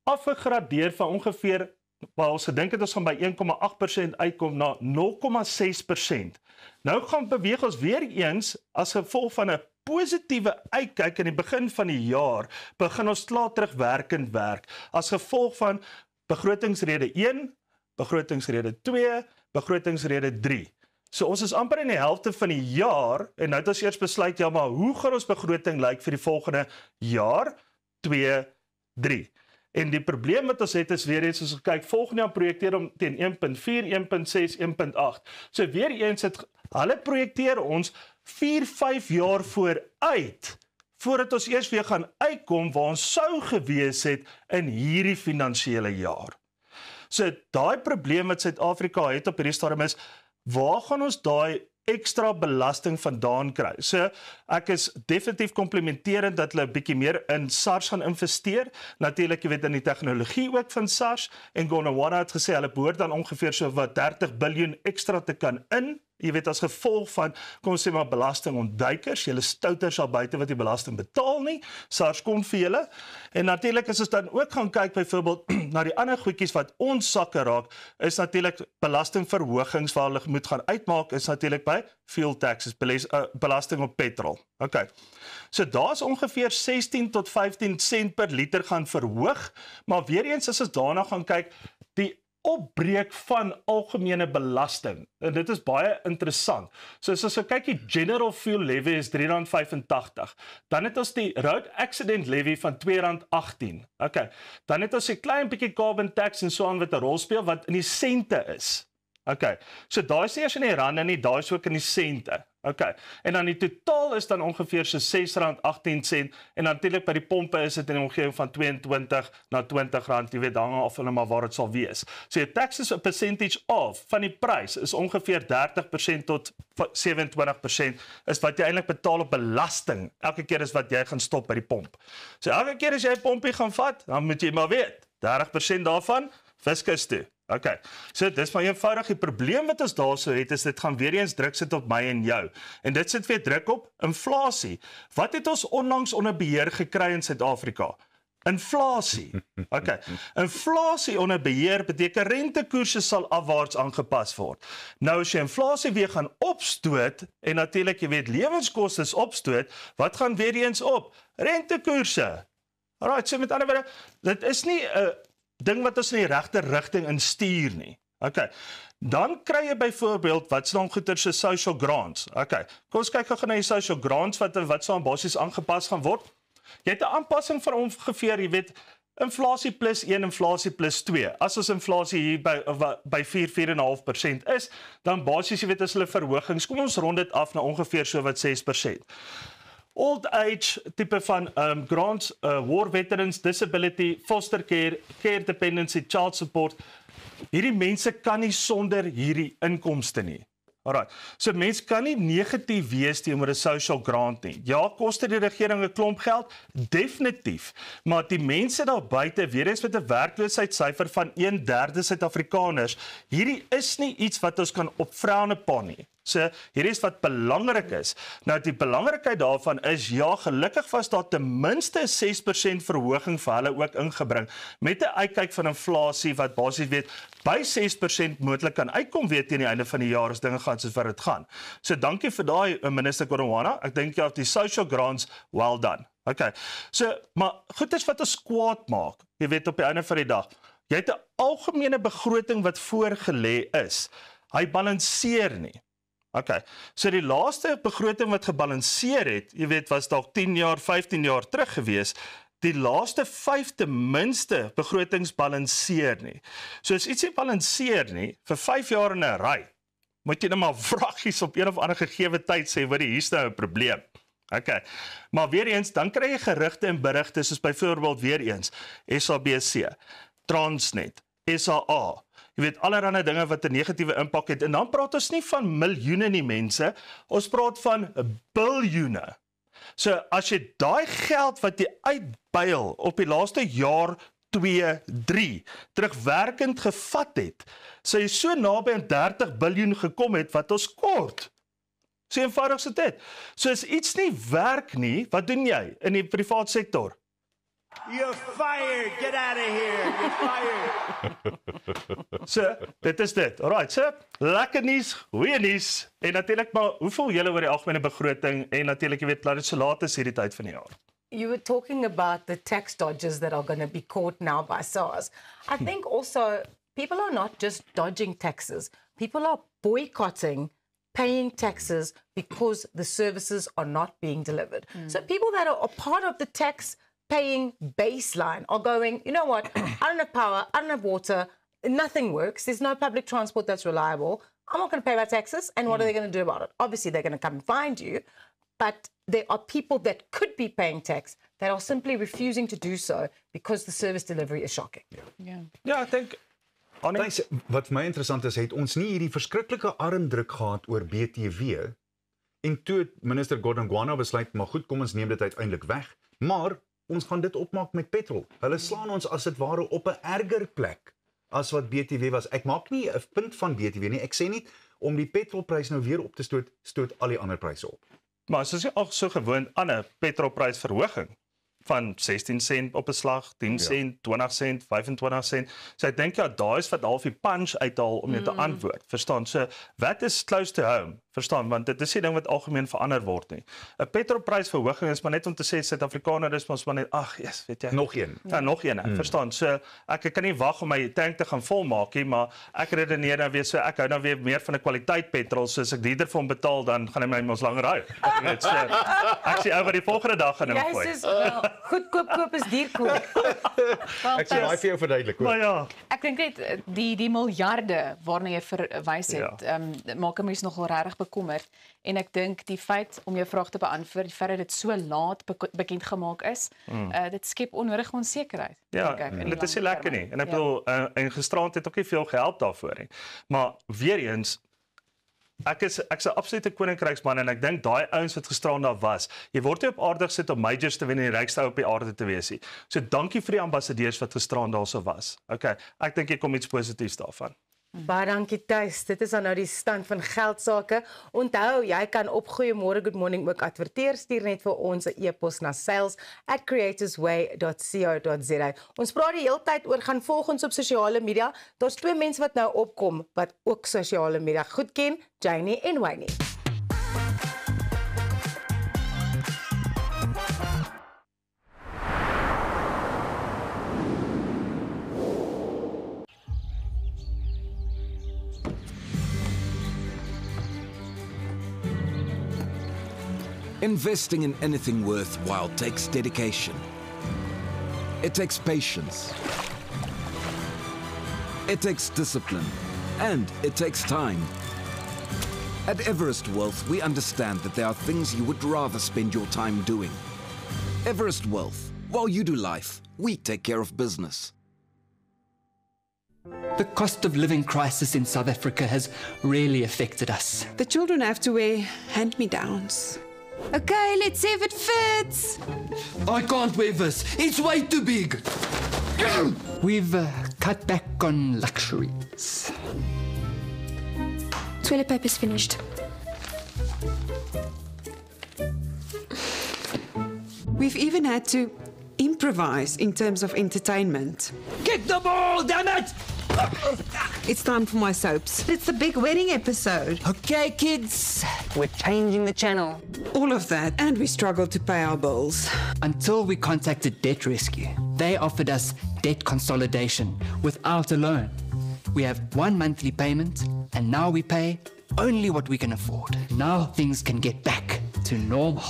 afgegradeer van ongeveer waar ons gedink het ons gaan by 1,8% uitkom na 0,6%. Nou gaan beweeg ons weer eens as gevolg van 'n positiewe uitkyk in die begin van die jaar, begin ons klaar terugwerkend werk as gevolg van begrotingsrede 1, begrotingsrede 2, begrotingsrede 3. So ons is amper in die helfte van die jaar en nou het ons eers besluit ja, maar hoe gaan ons begroting lyk vir die volgende jaar? 2, 3. En die probleem wat ons het is weer eens as ons kyk volgende jaar projekteer om teen 1.4, 1.6, 1.8. So weer eens hulle projekteer ons 4-5 jaar vooruit voordat ons eers weer gaan uitkom waar ons sou gewees het in hierdie finansiële jaar. So daai probleem wat Suid-Afrika het op hierdie stadium is, waar gaan ons daai ekstra belasting vandaan kry. So ek is definitief komplimenterend dat hulle 'n bietjie meer in SARS gaan investeer. Natuurlik, jy weet, in die tegnologie ook van SARS, en Gondwana het gesê hulle behoort dan ongeveer so wat 30 biljoen ekstra te kan in. Jy weet, as gevolg van, kom ons sê maar, belastingontduikers, julle stouters al buite wat die belasting betaal nie, SARS kom vir julle. En natuurlik as ons dan ook gaan kyk byvoorbeeld na die ander goedjies wat ons sakke raak, is natuurlik belastingverhogings waar hulle moet gaan uitmaak, is natuurlik by fuel taxes, belasting op petrol. Okay. So daar's ongeveer 16 tot 15 sent per liter gaan verhoog, maar weer eens as ons daarna gaan kyk, die opbreek van algemene belasting. En dit is baie interessant. So as ons kyk, die general fuel levy is R3.85. Dan het ons die road accident levy van R2.18. Okay. Dan het ons 'n klein bietjie carbon tax en so aan wat 'n rol speel wat in die sente is. Okay. So daai is nie eers in die rande nie, daai is ook in die sente. Okay. En dan die totaal is dan ongeveer so R6.18 en natuurlik by die pompe is dit in die omgewing van 22 na R20, jy weet, hang af hulle maar waar dit sal wees. So die taxes a percentage of van die prys is ongeveer 30% tot 27% is wat jy eintlik betaal op belasting. Elke keer is wat jy gaan stop by die pomp. So elke keer as jy 'n pompie gaan vat, dan moet jy maar weet, 30% daarvan fiskus toe. Okay, so dis maar eenvoudig. Die probleem wat ons daarso het, is dit gaan weer eens druk sit op my en jou. En dit sit weer druk op inflasie. Wat het ons onlangs onder beheer gekry in Suid-Afrika? Inflasie. Okay. Inflasie onder beheer beteken rentekoerse sal afwaarts aangepas word. Nou as jy inflasie weer gaan opstoot, en natuurlik jy weet lewenskoste opstoot, wat gaan weer eens op? Rentekoerse. Alright, so met ander woorde, dit is nie 'n ding wat ons in die regte rigting instuur nie. Okay. Dan kry jy byvoorbeeld wat staan goeder so social grants. Okay. Kom ons kyk gou na die social grants wat staan basies aangepas gaan word. Jy het 'n aanpassing van ongeveer, jy weet, inflasie plus 1, inflasie plus 2. As ons inflasie hier by 4,5% is, dan basies jy weet as hulle verhogings, kom ons rond dit af na ongeveer so wat 6%. Old age tipe van grants, war veterans, disability, foster care, care dependency, child support. Hierdie mense kan nie sonder hierdie inkomste nie. Alright. So mense kan nie negatief wees teenoor 'n social grant nie. Ja, koste die regering 'n klomp geld, definitief. Maar die mense daar buite, weer eens met 'n werkloosheidssyfer van 1/3 Suid-Afrikaners, hierdie is nie iets wat ons kan opvraane pa nie. So, hier is wat belangrik is. Nou, die belangrikheid daarvan is, ja, gelukkig was daar ten minste 6% verhoging vir hulle ook ingebring, met 'n uitkyk van inflasie wat basies weet, by 6% moontlik kan uitkom weet teen die einde van die jaar as dinge gaan soos wat dit gaan. So, dankie vir daai, minister Gondwana. Ek dink ja, die social grants, well done. Okay, so, maar goed is wat ons kwaad maak, jy weet op die einde van die dag. Jy het 'n algemene begroting wat voorgelê is. Hy balanseer nie. Okay, so die laaste begroting wat gebalanseer het, jy weet, was dalk 10 jaar, 15 jaar terug gewees, die laaste 5 ten minste begrotings balanseer nie. So as iets nie balanseer nie, vir 5 jaar in 'n ry, moet jy nou maar vraggies op een of ander gegewe tyd sê, wat hier's nou 'n probleem. Okay, maar weer eens, dan kry jy gerugte en berigte, soos byvoorbeeld weer eens, SABC, Transnet, SAA, jy weet, allerlei dinge wat 'n negatiewe impak het, en dan praat ons nie van miljoene nie mense, ons praat van biljoene. So, as jy daai geld wat jy uitbuil op die laaste jaar 2, 3, terugwerkend gevat het, so jy so naby aan 30 biljoen gekom het wat ons kort. So eenvoudig so dit. So as iets nie werk nie, wat doen jy in die privaat sektor? You're fired. Get out of here. You're fired. So, dit is dit. Alright, so, lekker nuus, goeie nuus. En natuurlik maar, hoe voel julle oor die algemene begroting en natuurlik jy weet laat dit so laat is hierdie tyd van die jaar. You were talking about the tax dodgers that are going to be caught now by SARS. I think also people are not just dodging taxes. People are boycotting paying taxes because the services are not being delivered. So people that are a part of the tax paying baseline are going, you know what, I don't have power, I don't have water, nothing works, there's no public transport that's reliable, I'm not going to pay my taxes, and what are they going to do about it? Obviously, they're going to come and find you, but there are people that could be paying tax that are simply refusing to do so because the service delivery is shocking. Yeah, I think Thys, wat vir my interessant is, het ons nie hierdie verskriklike armdruk gehad oor BTW en toe het minister Gordon Gwanda besluit, maar goed, kom ons neem dit uiteindelik weg, maar ons gaan dit opmaak met petrol. Hulle slaan ons as dit ware op 'n erger plek as wat BTW was. Ek maak nie 'n punt van BTW nie, ek sê nie om die petrolprys nou weer op te stoot al die ander pryse op. Maar as jy al so gewoond aan 'n petrolprysverhoging van 16 sent op 'n slag, 10 sent, 20 sent, 25 sent. So ek dink ja, daai is wat half die punch uithaal om jou te antwoord. Verstaan? So what is close to home? Verstaan? Want dit is nie ding wat algemeen verander word nie. 'n Petrolprysverhoging is maar net om te sê Suid-Afrikaner is maar net weet jy. Nog een. Ja, nog een. Verstaan? So ek kan nie wag om my tank te gaan volmaak nie, maar ek redeneer nou weer so ek hou nou weer meer van 'n kwaliteit petrol, so as ek duurder vir hom betaal dan gaan hy my mos langer hou. Net so. Ek sê oor die volgende dag gaan hom gooi. Goedkoop koop is duur koop. Ek sê daai vir jou verduidelik. Maar ja. Ek dink net die miljarde waarna jy verwys het, maak 'n mens nogal regtig bekommerd. En ek dink die feit om jou vraag te beantwoord, die feit dat dit so laat bekend gemaak is, dit skep onnodige onsekerheid. Ja, en dit is nie lekker nie. En ek bedoel, en gisteraand het ook nie veel gehelp daarvoor nie. Maar weer eens, ek's 'n absolute koninkryksman en ek dink daai ouens wat gisteraand daar was, jy word nie op aarde gesit om majors te wen en die rykste ou op die aarde te wees nie. So dankie vir die ambassadeurs wat gisteraand daarso was. Okay, ek dink jy kom iets positiefs daarvan. Baie dankie Thys. Dit is dan nou die stand van geldsaake. Onthou, jy kan op Goeiemôre Good Morning ook adverteer. Stuur net vir ons 'n e-pos na sales@creatorsway.co.za. Ons praat die hele tyd oor gaan volg ons op sosiale media. Daar's twee mense wat nou opkom wat ook sosiale media goed ken, Janie en Wayne. Investing in anything worthwhile takes dedication. It takes patience. It takes discipline. And it takes time. At Everest Wealth, we understand that there are things you would rather spend your time doing. Everest Wealth, while you do life, we take care of business. The cost of living crisis in South Africa has really affected us. The children have to wear hand-me-downs. Okay, let's see if it fits. I can't wear this. It's way too big. We've cut back on luxuries. Toilet paper's finished. We've even had to improvise in terms of entertainment. Kick the ball, damn it! It's time for my soaps. It's the big wedding episode. Okay, kids, we're changing the channel. All of that, and we struggled to pay our bills. Until we contacted Debt Rescue. They offered us debt consolidation without a loan. We have one monthly payment, and now we pay only what we can afford. Now things can get back to normal.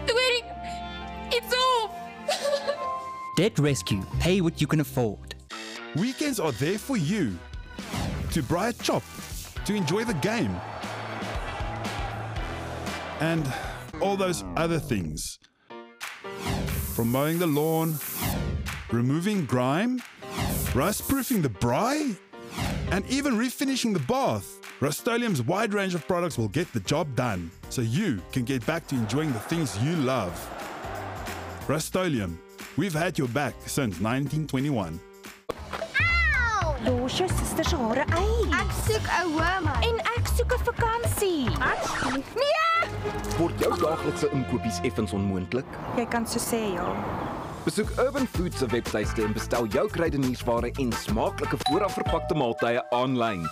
The wedding, it's off! Debt Rescue, pay what you can afford. Weekends are there for you. To braai 'n chop, to enjoy the game. And all those other things. From mowing the lawn, removing grime, rust-proofing the braai, and even refinishing the bath. Rust-Oleum's wide range of products will get the job done, so you can get back to enjoying the things you love. Rust-Oleum, we've had your back since 1921. Los jou suster se hare uit. Ek soek 'n ouma en ek soek 'n vakansie. Nee! Word jou daaglikse inkopies effens onmoontlik? Jy kan so sê ja. Besoek Urban Foods se webtuiste en bestel jou kruideniersware en smaaklike voorafverpakte maaltye aanlyn.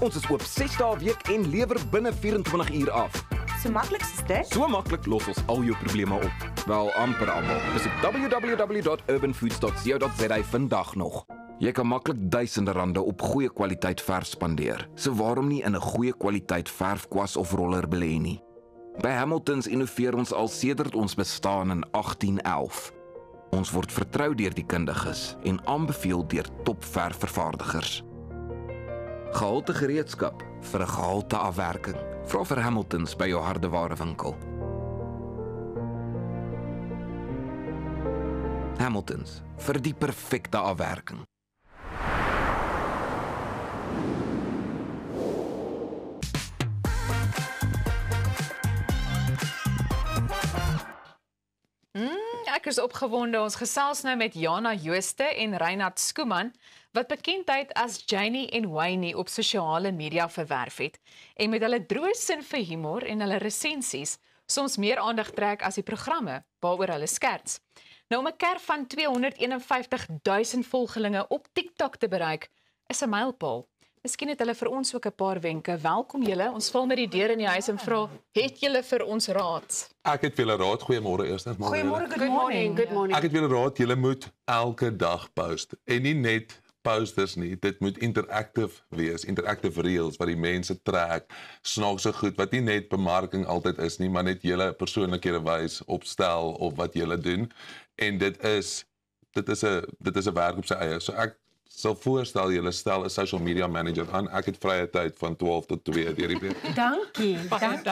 Ons is oop 6 dae 'n week en lewer binne 24 uur af. So maklik is dit? So maklik los ons al jou probleme op. Wel amper almal. Besoek www.urbanfoods.co.za vandag nog. Jy kan maklik duisende rande op goeie kwaliteit verf spandeer. So waarom nie in 'n goeie kwaliteit verfkwas of roller belê nie? By Hamiltons innoveer ons al sedert ons bestaan in 1811. Ons word vertrou deur die kundiges en aanbeveel deur topverfvervaardigers. Gehalte gereedskap vir 'n gehalte afwerking. Vra vir Hamiltons by jou hardewarewinkel. Hamiltons vir die perfekte afwerking. Ek is opgewonde. Ons gesels nou met Jana Jooste en Reinhard Skooman, wat bekendheid as Janie en Wayne op sosiale media verwerf het en met hulle droë sin vir humor en hulle resensies soms meer aandag trek as die programme waaroor hulle skerts. Nou om 'n kerf van 251.000 volgelinge op TikTok te bereik, is 'n mylpaal. Miskien het hulle vir ons ook 'n paar wenke. Welkom julle. Ons val met die deur in die huis en vra, het julle vir ons raad? Ek het vir julle raad, goeiemôre eers. Goeiemôre, good morning. Good morning. Ek het vir julle raad, julle moet elke dag post. En nie net posters nie, dit moet interactive wees, interactive reels wat die mense trek, snaakse goed wat nie net bemarking altyd is nie, maar net julle persoonlikhede wys, opstel of wat julle doen. En dit is 'n werk op sy eie. So ek sal voorstel julle stel 'n social media manager aan. Ek het vrye tyd van 12 tot 2 deur die week. Dankie. Want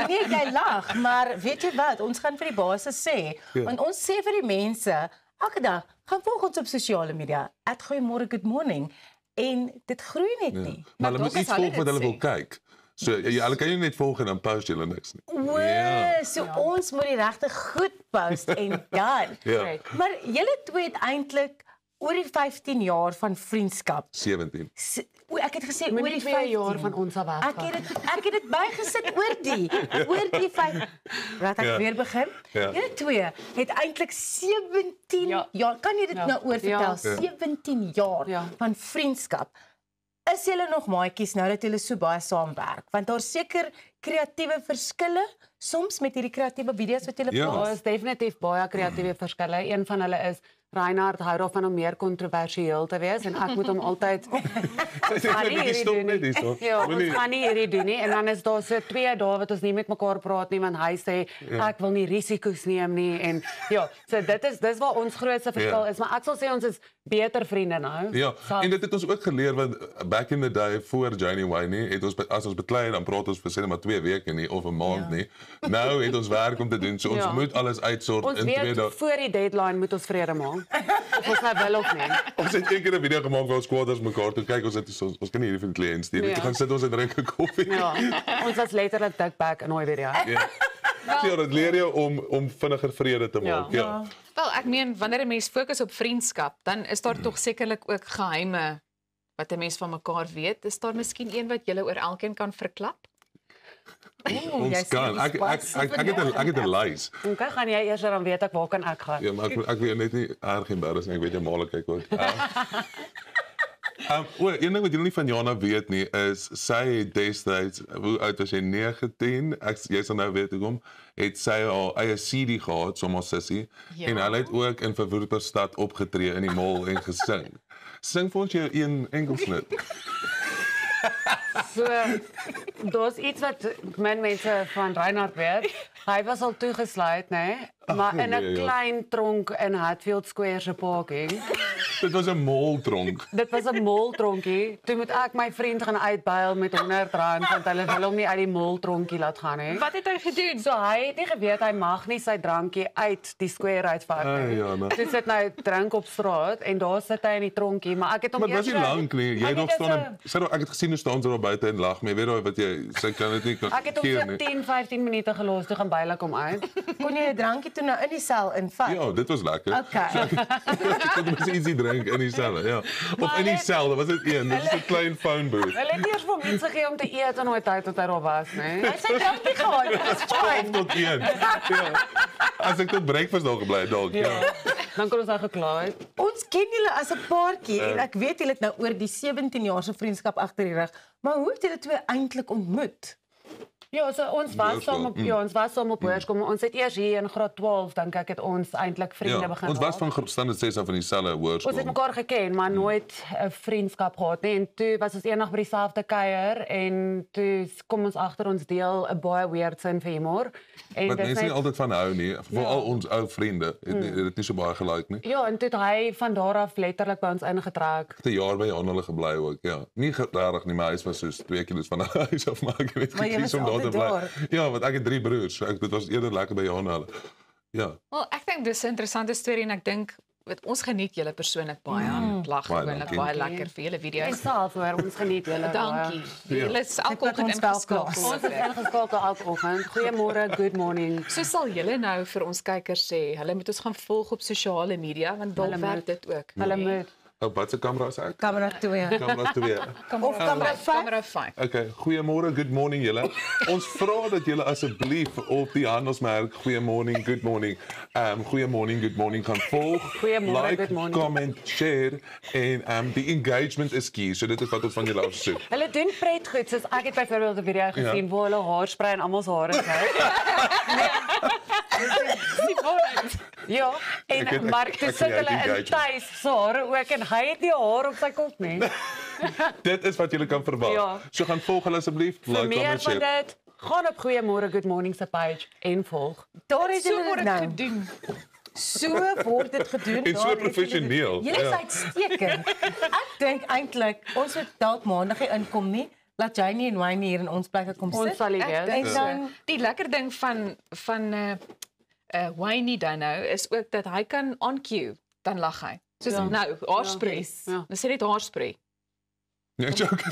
nee, jy lag, maar weet jy wat, ons gaan vir die basis sê, want ons sê vir die mense elke dag, gaan volg ons op sosiale media, @goeiemôre, good morning, en dit groei net nie. Maar hulle moet iets volg wat hulle wil kyk. So hulle kan jy net volg en dan post julle niks nie. So ons moet die regte goed post en dan. Maar julle twee het eintlik oor die 15 jaar van vriendskap. 17. Ek het gesê oor die 2 jaar van ons af. Ek het dit bygesit oor die 5. Laat ek weer begin. Julle twee het eintlik 17 jaar. Kan jy dit nou oorvertel? 17 jaar van vriendskap. Is julle nog maatjies nou dat julle so baie saamwerk? Want daar seker kreatiewe verskille soms met hierdie kreatiewe video's wat julle plaas. Daar is definitief baie kreatiewe verskille. Een van hulle is Reinhard hou daarvan om meer kontroversieel te wees en ek moet hom altyd ons gaan nie hierdie doen nie en dan is daar so 2 dae wat ons nie met mekaar praat nie want hy sê ek wil nie risiko's neem nie en so dis waar ons grootste verskil is, maar ek sal sê ons is beter vriende nou. Ja, en dit het ons ook geleer want back in the day voor Janie Wayne het ons as ons beklei dan praat ons vir sê maar 2 weke nie of 'n maand nie. Nou het ons werk om te doen, so ons moet alles uitsort in 2 dae. Ons weet voor die deadline moet ons vrede maak. Of ons nou wil of nie. Ons het eendag 'n video gemaak waar ons kwaaders mekaar toe kyk, ons kan nie hierdie vir die kliënt stuur. Ek gaan sit ons en drink 'n koffie. Ons was letterlik dik back in daai video. Ja, dit leer jou om vinniger vrede te maak. Wel, ek meen wanneer 'n mens fokus op vriendskap, dan is daar tog sekerlik ook geheime wat 'n mens van mekaar weet. Is daar miskien een wat julle oor elkeen kan verklap? Ons kan. Ek het 'n lys. Okay, gaan jy eers dan weet ek waar kan ek gaan. Ja, maar ek weet net nie erg embarrassed nie. Ek weet jy maal kyk wat. Een ding wat julle nie van Jana weet nie is sy het destyds, hoe oud was sy, 19? Jy sal nou weet hoekom, het sy haar eie CD gehad, sommer sissie, en hulle het ook in Verwoerperstad opgetree in die mall en gesing. Sing vir ons jou een enkel snit. So, daar's iets wat min mense van Reinhard weet. Hy was al toegesluit, né? Maar in 'n klein tronk in Hatfield Square se parking. Dit was 'n moltronk. Dit was 'n moltronkie. Toe moet ek my vriend gaan uitbuil met R100 want hulle wil hom nie uit die moltronkie laat gaan nie. Wat het hy gedoen? So hy het nie geweet hy mag nie sy drankie uit die square uitvat nie. Dit sit nou drink op straat en daar sit hy in die tronkie, maar ek het hom Maar dit was nie lank nie. Jy het nog staan ek het gesien hoe staan sy daar buite en lag, maar jy weet daai wat jy sy kan dit nie. Ek het hom vir 10-15 minute gelos toe gaan bylik hom uit. Kon jy 'n drankie toe nou in die sel invat? Ja, dit was lekker. Okay. Dit was easy drink in die sel, ja. Of in die sel, dat was dit een. Dit is 'n klein phone booth. Hulle het eers vir mense gegee om te eet in daai tyd wat hy daar was, né? Hy sê drankie gehad. Dit is fyn. Tot 1. Ja. As ek tot breakfast daar gebly dalk, ja. Dan kon ons al geklaar het. Ons ken julle as 'n paartjie en ek weet julle het nou oor die 17 jaar se vriendskap agter die rug. Maar hoe het julle twee eintlik ontmoet? Ja, so ons was saam op hoërskool. Ons het eers hier in graad 12 dink ek het ons eintlik vriende begin. Ons was van standaard 6 af in dieselfde hoërskool. Ons het mekaar geken, maar nooit 'n vriendskap gehad nie. En toe was ons eendag by dieselfde kuier en toe kom ons agter ons deel 'n baie weird sin vir humor. En wat mense nie altyd van hou nie, veral ons ou vriende, het dit nie so baie gelike nie. Ja, en toe het hy van daar af letterlik by ons ingetrek. 'n jaar by hulle gebly ook, ja. Nie regtig nie, maar hy was soos 2 kilos van huis af, maar ek weet nie om daar te bly. Ja, want ek het 3 broers, so dit was eerder lekker by Johan hulle. Ja. Wel, ek dink dis 'n interessante storie en ek dink ons geniet julle persoonlik baie. Lag gewoonlik baie lekker vir julle video's. En self hoor, ons geniet julle. Dankie. Julle is elke oggend ingeskakel. Ons is ingeskakel elke oggend. Goeiemôre, good morning. So sal julle nou vir ons kykers sê, hulle moet ons gaan volg op sosiale media want dalk werk dit ook. Hulle moet. Wat se kamera is ek? Kamera 2. Kamera 2. Of kamera 5. Kamera 5. Okay, goeiemôre, good morning julle. Ons vra dat julle asseblief op die handelsmerk goeiemorning, good morning. Goeiemorning, good morning kan volg. Goeiemôre, like, good morning. comment, share en die engagement is key. So dit is wat ons van julle afsoek. Hulle doen pret goed, soos ek het byvoorbeeld 'n video gesien waar hulle haarspray en almal se hare hou. Ja, en maar dit sit hulle in tuis se hare ook en hy het nie haar op sy kop nie. Dit is wat julle kan verwag. Ja. So gaan volg hulle asseblief, Vir like, meer comment, van share. dit, gaan op Goeiemôre Good Morning se page en volg. Daar is So julle word dit dit nou. gedoen. So word dit gedoen. En so daar het professioneel, Julle is ja. uitstekend. Ek dink eintlik ons moet dalk maandag nie inkom nie. Laat Janie en Wayne hier in ons plekke kom sit. Ons sal hier Ek wees. dink En so. dan Die lekker ding van Wayne dan nou is ook dat hy kan on cue dan lag hy. Soos nou haarspray. Ja. Dan sê net haarspray. Nee, joke.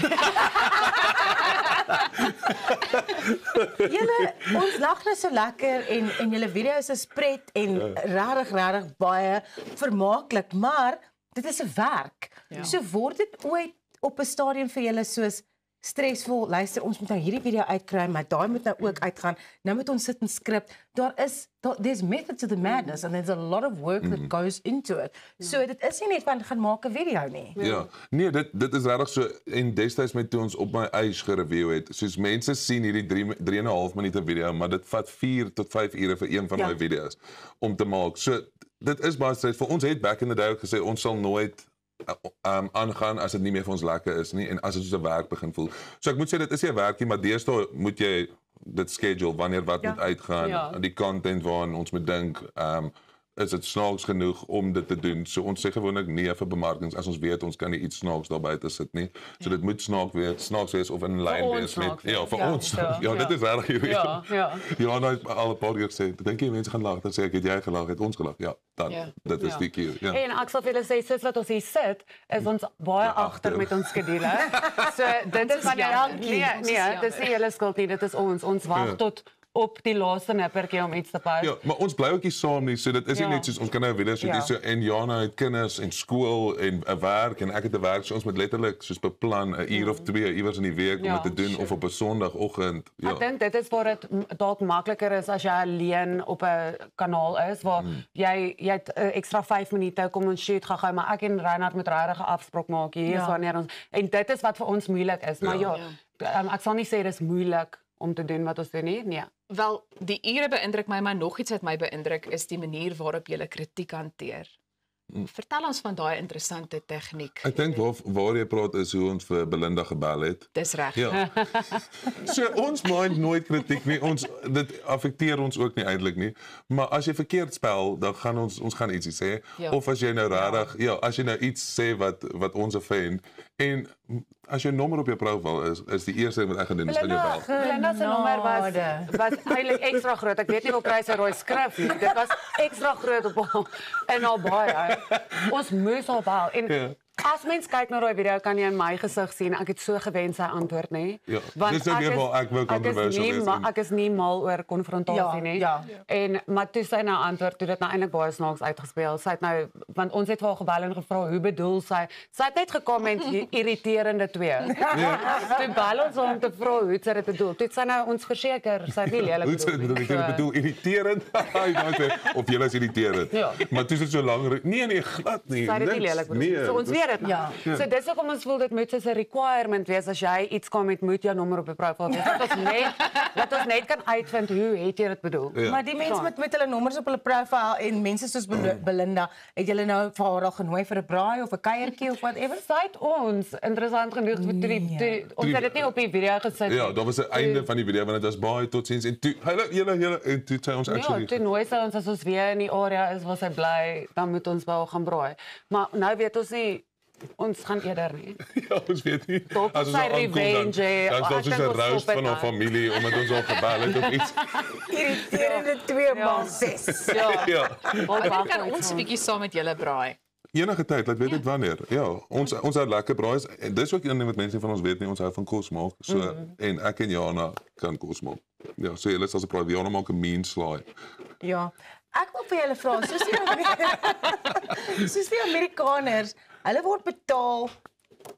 julle ons lag nou so lekker en julle video's is pret en regtig baie vermaaklik, maar dit is 'n werk. So word dit ooit op 'n stadium vir julle soos stresvol, luister, ons moet nou hierdie video uitkry, maar daai moet nou ook uitgaan. Nou moet ons sit en skrip. There's method to the madness and there's a lot of work that goes into it. So dit is nie net van gaan maak 'n video nie. Ja. Nee, dit is regtig so en destyds met toe ons op my eis gereview het. Soos mense sien hierdie 3 en 'n half minute video, maar dit vat 4 tot 5 ure vir een van my video's om te maak. So dit is baie stressvol. Ons het back in the day ook gesê ons sal nooit aangaan as dit nie meer vir ons lekker is nie en as dit soos 'n werk begin voel. So ek moet sê dit is nie 'n werkie, maar deesdae moet jy dit schedule wanneer wat moet uitgaan, die content waaraan ons moet dink, is dit snaaks genoeg om dit te doen. So ons sê gewoonlik nee vir bemarkings as ons weet ons kan nie iets snaaks daar buite sit nie. So dit moet snaaks wees of in lyn wees met vir ons. Ja, dit is regtig hierdie. Ja, nou al 'n paar keer gesê, dink jy mense gaan lag? Dan sê ek het jy gelag, het ons gelag. Ja, dan dit is die cue. Ja. En ek sal vir julle sê soos wat ons hier sit, is ons baie agter met ons skedule. So dit is wanneer nee, dis nie julle skuld nie, dit is ons. Ons wag tot op die laaste nippertjie om iets te post. Ja, maar ons bly ook nie saam nie, so dit is nie net soos ons kan nou video's doen so en Jana het kinders en skool en 'n werk en ek het 'n werk, so ons moet letterlik soos beplan 'n uur of 2 iewers in die week om dit te doen of op 'n Sondagoggend. Ja. Ek dink dit is waar dit dalk makliker is as jy alleen op 'n kanaal is waar jy het ekstra 5 minute kom ons shoot gou, maar ek en Reinhard moet regtig 'n afspraak maak hier is wanneer ons en dit is wat vir ons moeilik is, maar ek sal nie sê dis moeilik om te doen wat ons doen nie. Nee. Wel, die ure beïndruk my, maar nog iets wat my beïndruk is die manier waarop jy kritiek hanteer. Vertel ons van daai interessante tegniek. Ek dink waar jy praat is hoe ons vir Belinda gebel het. Dis reg. Ja. So ons mind nooit kritiek nie. Dit affekteer ons ook nie eintlik nie. Maar as jy verkeerd spel, dan gaan ons gaan ietsie sê of as jy nou regtig as jy nou iets sê wat ons offend en as jou nommer op jou profiel is die eerste ding wat ek gaan doen is van jou bel. Belinda se nommer was eintlik ekstra groot. Ek weet nie hoe kry sy rooi skrif nie. Dit was ekstra groot op en al baie. Ons moes al bel en as mens kyk na daai video kan jy in my gesig sien ek het so gewens sy antwoord nê. Ja. Dis net waar ek wou kontroversieel wees. Ek is nie mal oor konfrontasie nie. En maar toe sy nou antwoord toe dit nou eintlik baie snaaks uitgespeel. Sy het nou want ons het vir haar gebel en gevra hoe bedoel sy? Sy het net gekom met irriterende 2. Toe bel ons om te vra hoe sy dit bedoel. Toe sy nou ons verseker sy het nie lelik bedoel. Hoe sy dit bedoel irriterend? Of jy is irriterend. Maar toe is dit so lank. Nee, glad nie. Sy het dit nie lelik bedoel. So ons weet dit nou. So dis hoekom ons voel dit moet soos 'n requirement wees as jy iets kom met moet jou nommer op die profiel wees. Dat ons net kan uitvind hoe het jy dit bedoel. Maar die mense met hulle nommers op hulle profiel en mense soos Belinda, het julle nou vir haar al genooi vir 'n braai of 'n kuiertjie of whatever? Sy het ons interessant genoeg ons het dit nie op die video gesit nie. Ja, daar was 'n einde van die video want dit was baie totsiens en toe julle en toe sê ons actually. Ja, toe nooi sy ons as ons weer in die area is waar sy bly, dan moet ons wel gaan braai. Maar nou weet ons nie Ons gaan eerder nie. Ja, ons weet nie. Tot As ons sy daar aankom, revenge, dan is daar soos 'n roast van haar familie omdat ons al gebel het of iets. Irriterende 2x6. Ja. Wat kan ons 'n bietjie saam met julle braai? Enige tyd, laat weet dit wanneer. Ja, ons hou lekker braai en dis ook een ding wat mense van ons weet nie, ons hou van kos maak. So en ek en Jana kan kos maak. Ja, so julle as 'n braai, Jana maak 'n mean slaai. Ja. Ek wil vir julle vra, soos die Amerikaners, hulle word betaal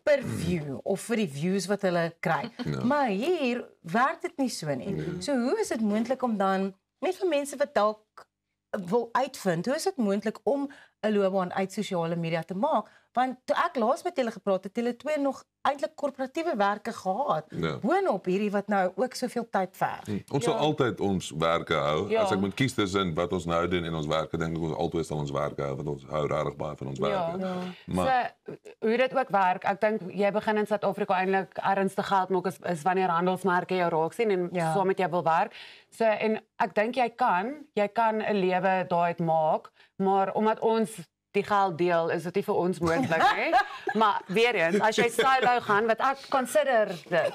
per view of vir die views wat hulle kry. Ja. Maar hier werk dit nie so nie. So hoe is dit moontlik om dan net vir mense wat dalk wil uitvind, hoe is dit moontlik om 'n loopbaan uit sosiale media te maak? Want toe ek laas met julle gepraat het, julle twee nog eintlik korporatiewe werke gehad. Ja. Boonop hierdie wat nou ook soveel tyd verg. Ons sal altyd ons werke hou. Ja. As ek moet kies tussen wat ons nou doen en ons werke, dink ek ons altyd sal ons werke hou want ons hou regtig baie van ons werke. Maar so, hoe dit ook werk, ek dink jy begin in Suid-Afrika eintlik ernstig geld maak is wanneer handelsmerke jou raak sien en saam met jou wil werk. So en ek dink jy kan 'n lewe daaruit maak, maar omdat ons die geld deel, is dit nie vir ons moontlik nie. Maar weer eens, as jy solo gaan, wat ek consider dit.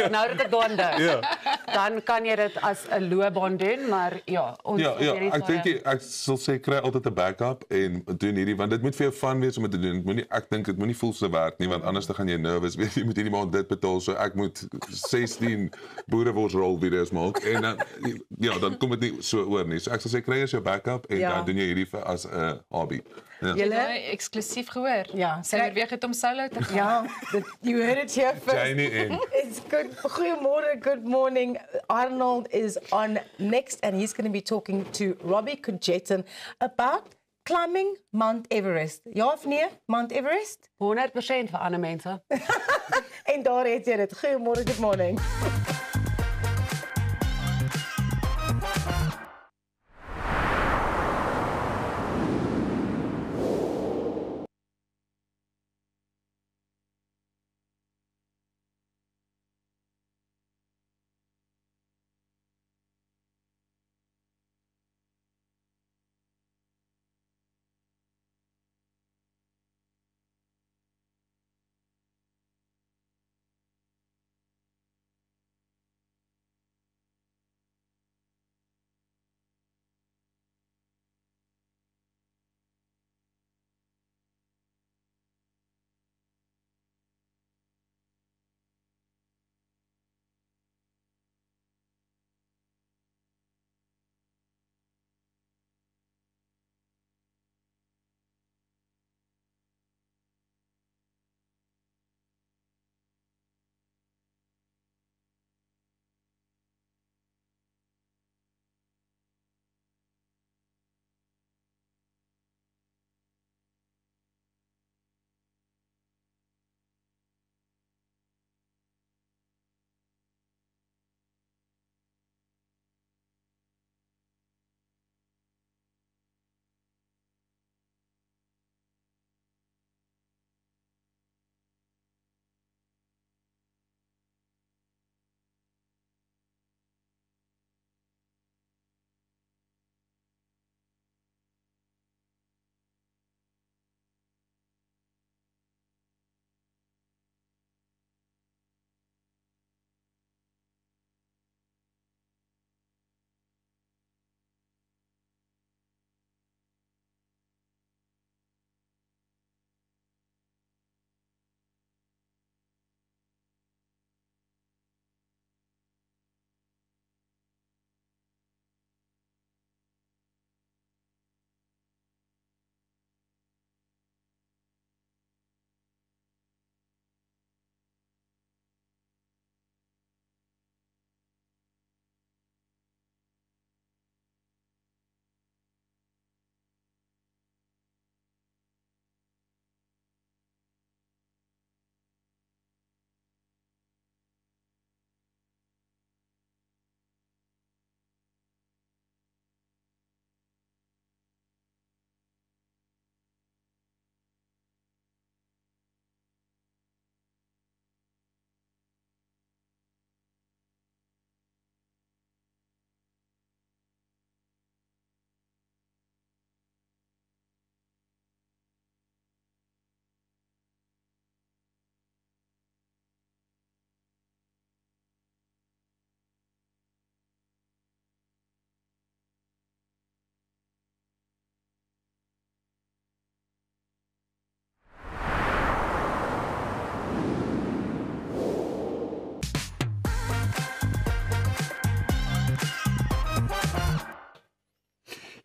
Nou dat ek daaraan dink, dan kan jy dit as 'n loopbaan doen, maar ja, ons ek dink ek sal sê kry altyd 'n backup en doen hierdie want dit moet vir jou fun wees om dit te doen. Ek dink dit moenie voel so werk nie want anders dan gaan jy nervous wees. Jy moet hierdie maand dit betaal, so ek moet 16 boereworsrol video's maak en dan dan kom dit nie so oor nie. So ek sal sê kry eers jou backup en dan doen jy hierdie vir as 'n hobby. Ja. Julle eksklusief gehoor. Ja, sy oorweeg het om solo te gaan. Ja, you heard it here first. Janie en. It's good. Goeiemôre, good morning. Arnold is on next and he's going to be talking to Robbie Conjetan about climbing Mount Everest. Ja of nee, Mount Everest? 100% vir ander mense. En daar het jy dit. Goeiemôre, good morning.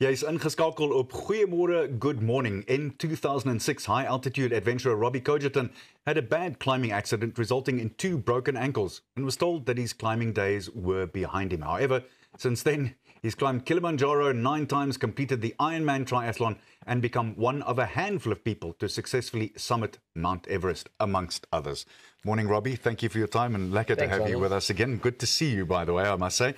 Jy's ingeskakel op Goeiemôre, Good Morning. In 2006, high-altitude adventurer Robbie Cogerton had a bad climbing accident resulting in 2 broken ankles and was told that his climbing days were behind him. However, since then, he's climbed Kilimanjaro 9 times, completed the Ironman triathlon, and become one of a handful of people to successfully summit Mount Everest, amongst others. Morning, Robbie. Thank you for your time, and lekker to have you with us again. Good to see you, by the way, I must say.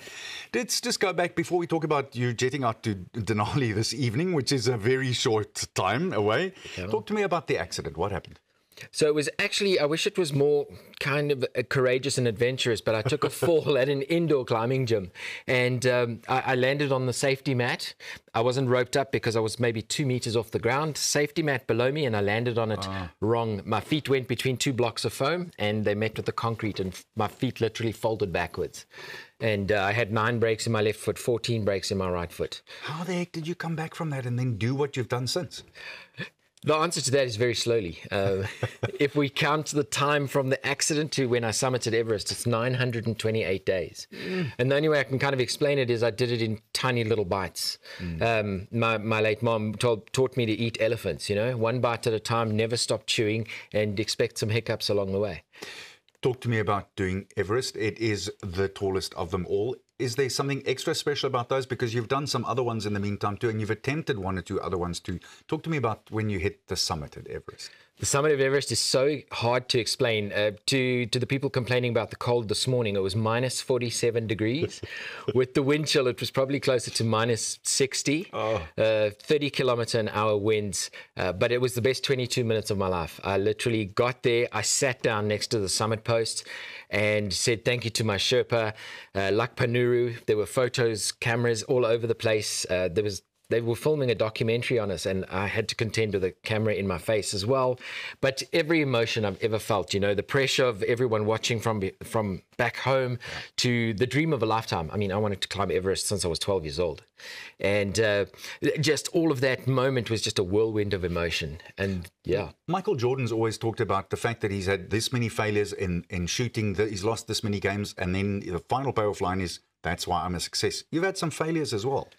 Let's just go back before we talk about you jetting out to Denali this evening, which is a very short time away. Yeah. Talk to me about the accident. What happened? So it was actually, I wish it was more kind of courageous and adventurous, but I took a fall at an indoor climbing gym, and I landed on the safety mat. I wasn't roped up because I was maybe 2 meters off the ground. Safety mat below me, and I landed on it wrong. My feet went between 2 blocks of foam, and they met with the concrete, and my feet literally folded backwards. And I had 9 breaks in my left foot, 14 breaks in my right foot. How the heck did you come back from that and then do what you've done since? The answer to that is very slowly. If we count the time from the accident to when I summited Everest, it's 928 days. And the only way I can kind of explain it is I did it in tiny little bites. My late mom taught me to eat elephants, 1 bite at a time, never stop chewing, and expect some hiccups along the way. Talk to me about doing Everest. It is the tallest of them all. Is there something extra special about those? Because you've done some other ones in the meantime too, and you've attempted 1 or 2 other ones too. Talk to me about when you hit the summit at Everest. The summit of Everest is so hard to explain. To the people complaining about the cold this morning, it was minus 47 degrees. With the wind chill, it was probably closer to minus 60, 30 kilometer an hour winds. But it was the best 22 minutes of my life. I literally got there. I sat down next to the summit post and said thank you to my Sherpa, Lak Panuru. There were photos, cameras all over the place. They were filming a documentary on us, and I had to contend with a camera in my face as well. But every emotion I've ever felt, the pressure of everyone watching from back home to the dream of a lifetime. I mean, I wanted to climb Everest since I was 12 years old. And just all of that moment was just a whirlwind of emotion. And yeah. Michael Jordan's always talked about the fact that he's had this many failures in shooting, that he's lost this many games, and then the final payoff line is, that's why I'm a success. You've had some failures as well.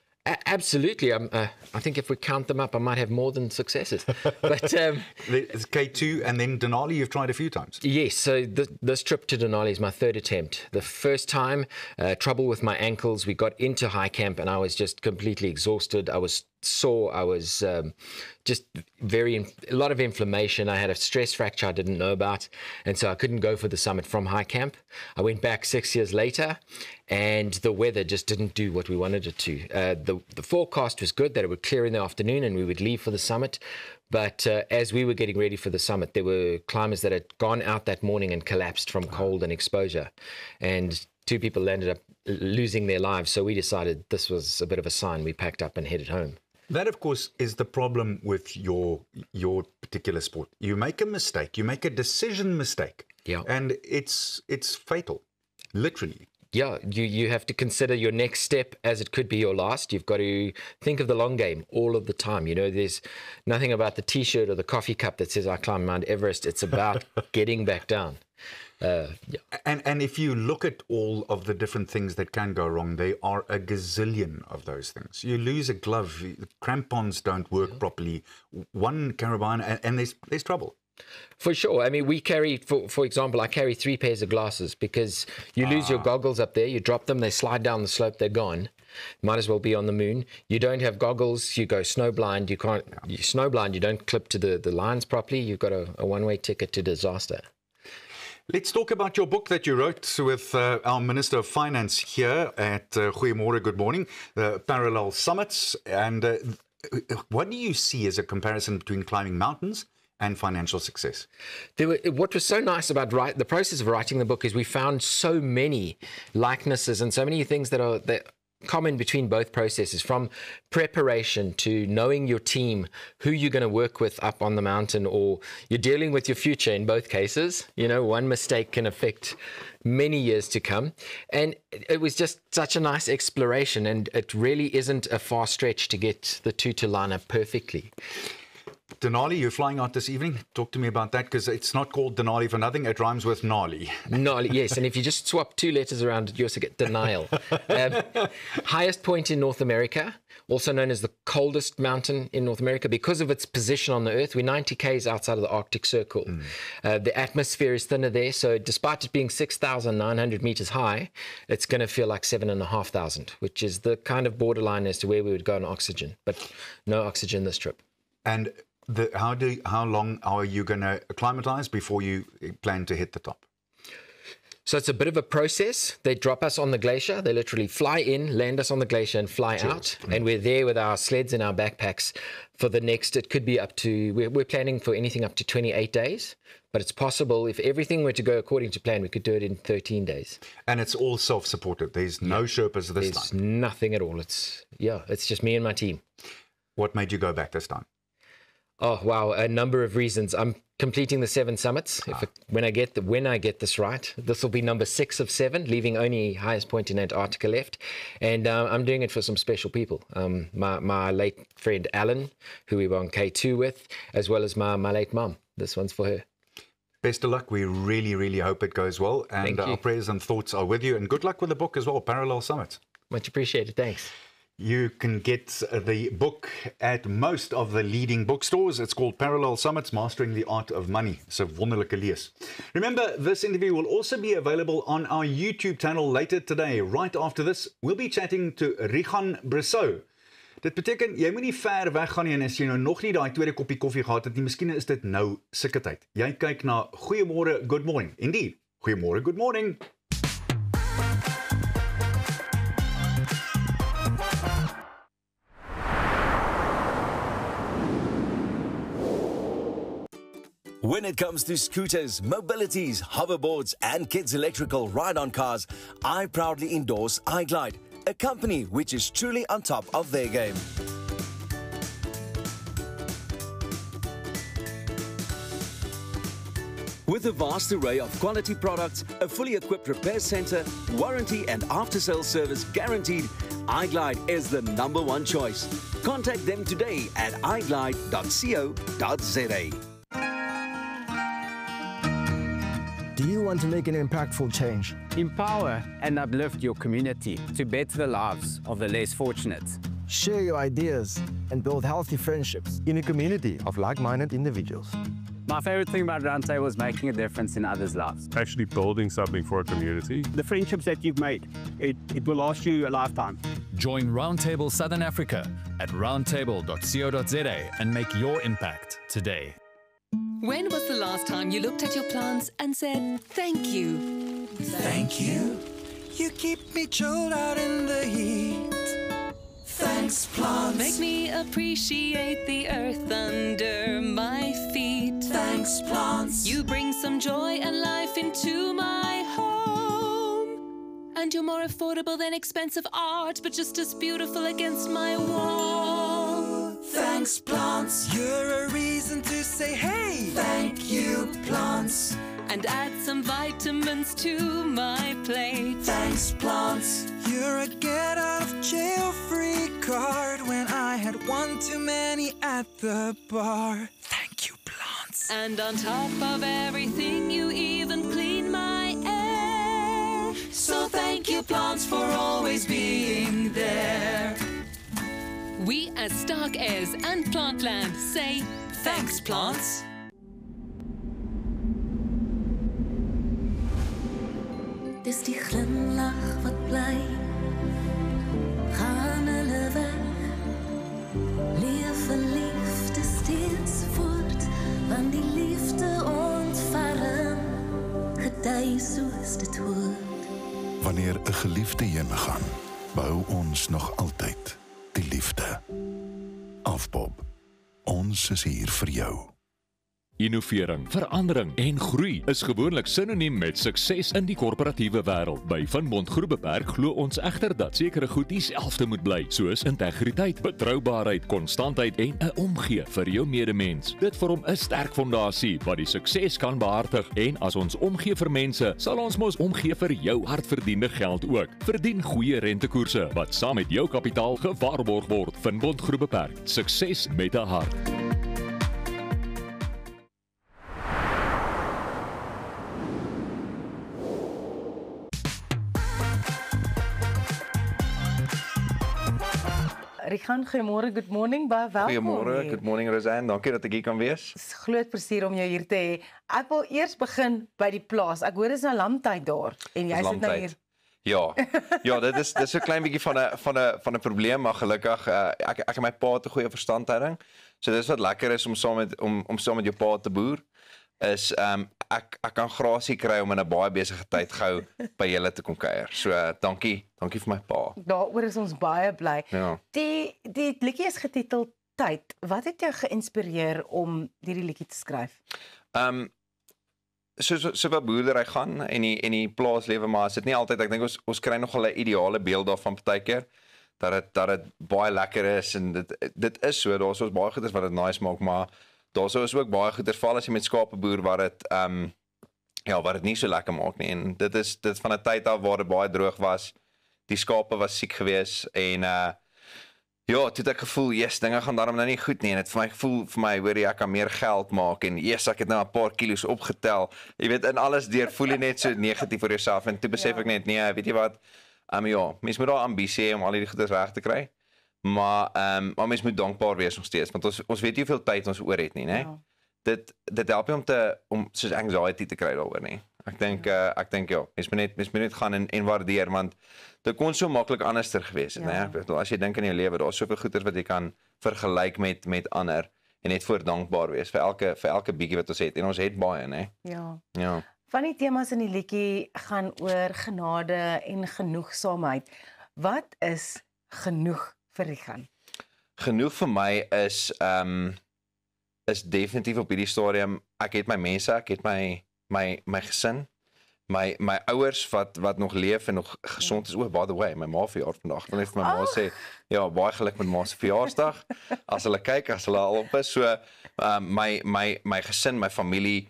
Absolutely. I think if we count them up, I might have more than successes. But there's K2 and then Denali, you've tried a few times. Yes. So this trip to Denali is my 3rd attempt. The first time, trouble with my ankles. We got into high camp and I was just completely exhausted. I was sore. I was just a lot of inflammation. I had a stress fracture I didn't know about, and so I couldn't go for the summit from high camp. I went back 6 years later, and the weather just didn't do what we wanted it to. The forecast was good, that it would clear in the afternoon and we would leave for the summit. But as we were getting ready for the summit, there were climbers that had gone out that morning and collapsed from cold and exposure, and 2 people ended up losing their lives. So we decided this was a bit of a sign. We packed up and headed home. That, of course, is the problem with your particular sport. You make a mistake, you make a decision mistake, and it's fatal, literally. Yeah, you have to consider your next step as it could be your last. You've got to think of the long game all of the time. There's nothing about the T-shirt or the coffee cup that says I climbed Mount Everest. It's about getting back down. And if you look at all of the different things that can go wrong, there are a gazillion of those things. You lose a glove, crampons don't work properly, one carabiner, and there's trouble. For sure. I mean, we carry, for example, I carry 3 pairs of glasses because you lose your goggles up there, you drop them, they slide down the slope, they're gone. Might as well be on the moon. You don't have goggles, you go snowblind, you don't clip to the lines properly, you've got a one-way ticket to disaster. Let's talk about your book that you wrote with our Minister of Finance here at Goeiemôre, Good Morning, the Parallel Summits. And what do you see as a comparison between climbing mountains and financial success? What was so nice about the process of writing the book is we found so many likenesses and so many things that are common between both processes, from preparation to knowing your team, who you're going to work with up on the mountain, or you're dealing with your future in both cases. One mistake can affect many years to come. And it was just such a nice exploration, and it really isn't a far stretch to get the two to line up perfectly. Denali, you're flying out this evening. Talk to me about that, because it's not called Denali for nothing. It rhymes with Nali. Nali, yes. And if you just swap 2 letters around, you also get denial. Highest point in North America, also known as the coldest mountain in North America, because of its position on the Earth. We're 90 k's outside of the Arctic Circle. The atmosphere is thinner there, so despite it being 6,900 meters high, it's going to feel like 7,500, which is the kind of borderline as to where we would go on oxygen, but no oxygen this trip. And how long are you going to acclimatize before you plan to hit the top? So it's a bit of a process. They drop us on the glacier. They literally fly in, land us on the glacier and fly out. And we're there with our sleds and our backpacks for the next, it could be up to, we're planning for anything up to 28 days. But it's possible, if everything were to go according to plan, we could do it in 13 days. And it's all self-supported. There's no Sherpas this time. There's nothing at all. It's just me and my team. What made you go back this time? Oh, wow. A number of reasons. I'm completing the 7 summits. When I get this right, this will be number 6 of 7, leaving only highest point in Antarctica left. And I'm doing it for some special people. My late friend Alan, who we were on K2 with, as well as my late mum. This one's for her. Best of luck. We really, really hope it goes well. And our prayers and thoughts are with you. And good luck with the book as well, Parallel Summits. Much appreciated. Thanks. You can get the book at most of the leading bookstores. It's called Parallel Summits, Mastering the Art of Money. It's a wonderlike lees. Remember, this interview will also be available on our YouTube channel later today. Right after this, we'll be chatting to Rigan Brissou. Dit beteken, jy moet nie ver weggaan nie, en as jy nou nog nie daai tweede koppie koffie gehad het nie, miskien is dit nou sulke tyd. Jy kyk na Goeiemôre, Good Morning. Indeed, Goeiemôre, Good Morning. When it comes to scooters, mobilities, hoverboards, and kids' electrical ride-on cars, I proudly endorse iGlide, a company which is truly on top of their game. With a vast array of quality products, a fully equipped repair center, warranty and after-sales service guaranteed, iGlide is the #1 choice. Contact them today at iglide.co.za. Do you want to make an impactful change? Empower and uplift your community to better the lives of the less fortunate. Share your ideas and build healthy friendships in a community of like-minded individuals. My favorite thing about Roundtable is making a difference in others' lives. Actually building something for a community. The friendships that you've made, it will last you a lifetime. Join Roundtable Southern Africa at roundtable.co.za and make your impact today. When was the last time you looked at your plants and said, thank you? Thank you. You keep me chilled out in the heat. Thanks, plants. Make me appreciate the earth under my feet. Thanks, plants. You bring some joy and life into my home. And you're more affordable than expensive art, but just as beautiful against my wall. Thanks, plants. You're a reason to say, hey, thank you, plants. And add some vitamins to my plate. Thanks, plants. You're a get out of jail free card when I had one too many at the bar. Thank you, plants. And on top of everything, you even clean my air. So thank you, plants, for always being there. We as Stark Airs and Plantland say thanks, plants. Dis die glimlach wat bly, gaan hulle weg. Leef verliefde steeds voort, want die liefde ontferm, gedei soos dit hoort. Wanneer 'n geliefde heen gaan, behou ons nog altyd die liefde. Afbob, ons is hier vir jou. Innovering, verandering en groei is gewoonlik sinoniem met sukses in die korporatiewe wêreld. By Van Mont Groebeberg glo ons egter dat sekere goed dieselfde moet bly, soos integriteit, betroubaarheid, konstantheid en 'n omgee vir jou medemens. Dit vorm 'n sterk fondasie wat die sukses kan behartig, en as ons omgee vir mense, sal ons mos omgee vir jou hardverdiende geld ook. Verdien goeie rentekoerse wat saam met jou kapitaal gewaarborg word. Van Mont Groebeberg, sukses met 'n hart. Rigan, goeiemôre, good morning, baie welkom. Goeiemôre, good morning Rosanne. Dankie dat ek hier kan wees. Dis 'n groot plesier om jou hier te hê. Ek wil eers begin by die plaas. Ek hoor dis nou lamtyd daar en jy sit nou hier. Ja, dit is so 'n klein bietjie van 'n probleem, maar gelukkig ek en my pa het 'n goeie verstandhouding. So dis wat lekker is om saam met jou pa te boer. Is ek kan grasie kry om in 'n baie besige tyd gou by julle te kom kuier. So dankie vir my pa. Daaroor is ons baie bly. Ja. Die liedjie is getiteld Tyd. Wat het jou geïnspireer om hierdie liedjie te skryf? So wat boerdery gaan en die plaaslewe, maar is dit nie altyd, ek dink ons kry nogal 'n ideale beeld daarvan partykeer dat dit baie lekker is en dit is so, daar's ons baie goeders wat dit nice maak, maar daar's is ook baie goeders veral as jy met skape boer wat dit nie so lekker maak nie. En dit is van 'n tyd af waar dit baie droog was. Die skape was siek geweest en ja, toe het ek gevoel, dinge gaan daarom nou nie goed nie en het vir my gevoel hoor jy ek kan meer geld maak en ek het nou 'n paar kilos opgetel. Jy weet, in alles deur voel jy net so negatief vir jouself en toe besef ek net nee, weet jy wat? Mens moet daar ambisie hê om al hierdie goeders reg te kry. Maar mens moet dankbaar wees nog steeds want ons weet nie hoeveel tyd ons oor het nie, né? Ja. Dit help nie om soos anxiety te kry daaroor nie. Ek dink mens moet net gaan en waardeer want dit kon so maklik anderster gewees het, né? As jy dink in jou lewe, daar's soveel goeders wat jy kan vergelyk met ander en net voor dankbaar wees vir elke bietjie wat ons het en ons het baie, né? Ja. Van die temas in die liedjie gaan oor genade en genoegsaamheid. Wat is genoeg vir Rigan? Genoeg vir my is definitief op hierdie stadium, ek het my mense, ek het my gesin, my ouers wat nog leef en nog gesond is. By the way, my ma verjaar vandag. Dan het my ma sê, ja, baie geluk met ma se verjaarsdag. As hulle kyk, as hulle al op is, so my gesin, my familie,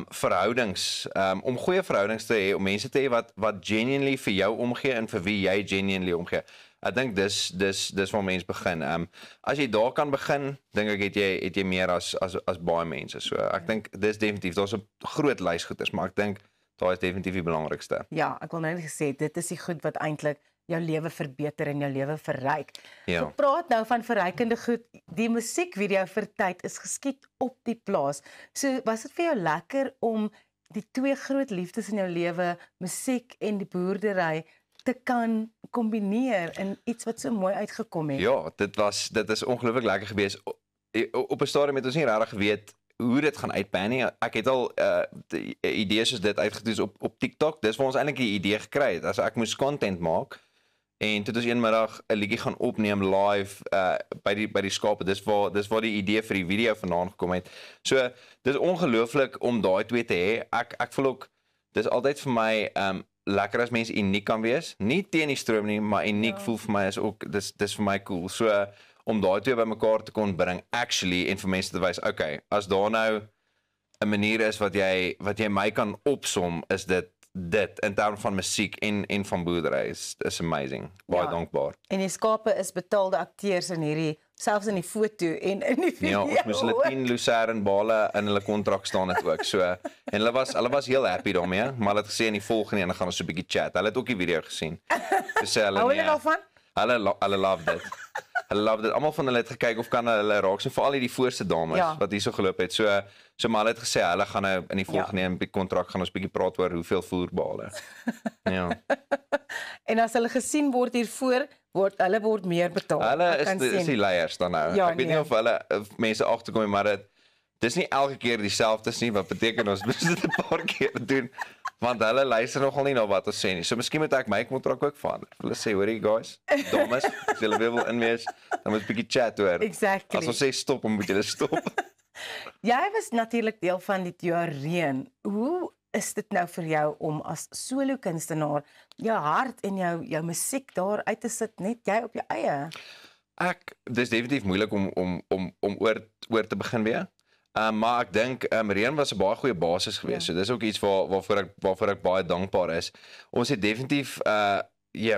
verhoudings, om goeie verhoudings te hê, om mense te hê wat genuinely vir jou omgee en vir wie jy genuinely omgee. Ek dink dis waar mens begin. As jy daar kan begin, dink ek het jy meer as baie mense. So ek dink dis definitief, daar's 'n groot lys goeders, maar ek dink daai is definitief die belangrikste. Ja, ek wil nou net gesê dit is die goed wat eintlik jou lewe verbeter en jou lewe verryk. Ja. So praat nou van verrykende goed. Die musiekvideo vir Tyd is geskiet op die plaas. So was dit vir jou lekker om die twee groot liefdes in jou lewe, musiek en die boerdery, te kan kombineer in iets wat so mooi uitgekom het? Ja, dit is ongelooflik lekker geweest. Op 'n stadium het ons nie regtig geweet hoe dit gaan uitpan nie. Ek het al idees soos dit uitgetoets op TikTok. Dis waar ons eintlik die idee gekry het. As ek moes content maak en toe het ons eenmiddag 'n liedjie gaan opneem live by die skape. Dis waar die idee vir die video vandaan gekom het. So dis ongelooflik om daai twee te hê. Ek voel ook dis altyd vir my lekker as mense uniek kan wees. Nie teen die stroom nie, maar uniek voel vir my is ook dis vir my cool. So om daai twee bymekaar te kon bring actually en vir mense te wys, okay, as daar nou 'n manier is wat jy my kan opsom, is dit in terme van musiek en van boerdery is amazing. Baie dankbaar. En die skape is betaalde akteurs in hierdie, selfs in die foto en in die video. Ja, ons moes hulle 10 lucerne bale in hulle kontrak staan het ook. So en hulle was heel happy daarmee, maar hulle het gesê in die volgende een gaan ons so 'n bietjie chat. Hulle het ook die video gesien. Sê hulle hou hulle daarvan? Hulle love dit. Hulle love dit. Almal van hulle het gekyk of kan hulle raak sien, veral die voorste dames wat hierso geloop het. So maar hulle het gesê hulle gaan nou in die volgende een kontrak gaan ons bietjie praat oor hoeveel voerbale. Ja. En as hulle gesien word hiervoor, word meer betaal. Hulle is die leiers dan nou. Ja, ek weet nie of mense agterkom, maar dis nie elke keer dieselfde nie, wat beteken ons moet dit 'n paar keer doen. Want hulle luister nogal nie na wat ons sê nie. So miskien moet ek my kontrak ook verander. Hulle sê, hoorie guys, dames, as julle wil inwees, dan moet 'n bietjie chat hoor. Exactly. As ons sê stop, dan moet julle stop. Jy was natuurlik deel van die Theoreen. Hoe is dit nou vir jou om as solo kunstenaar jou hart en jou musiek daar uit te sit, net jy op jou eie? Dis definitief moeilik om oor te begin weer. Maar ek dink Reen was 'n baie goeie basis geweest. So dis ook iets waarvoor ek baie dankbaar is. Ons het definitief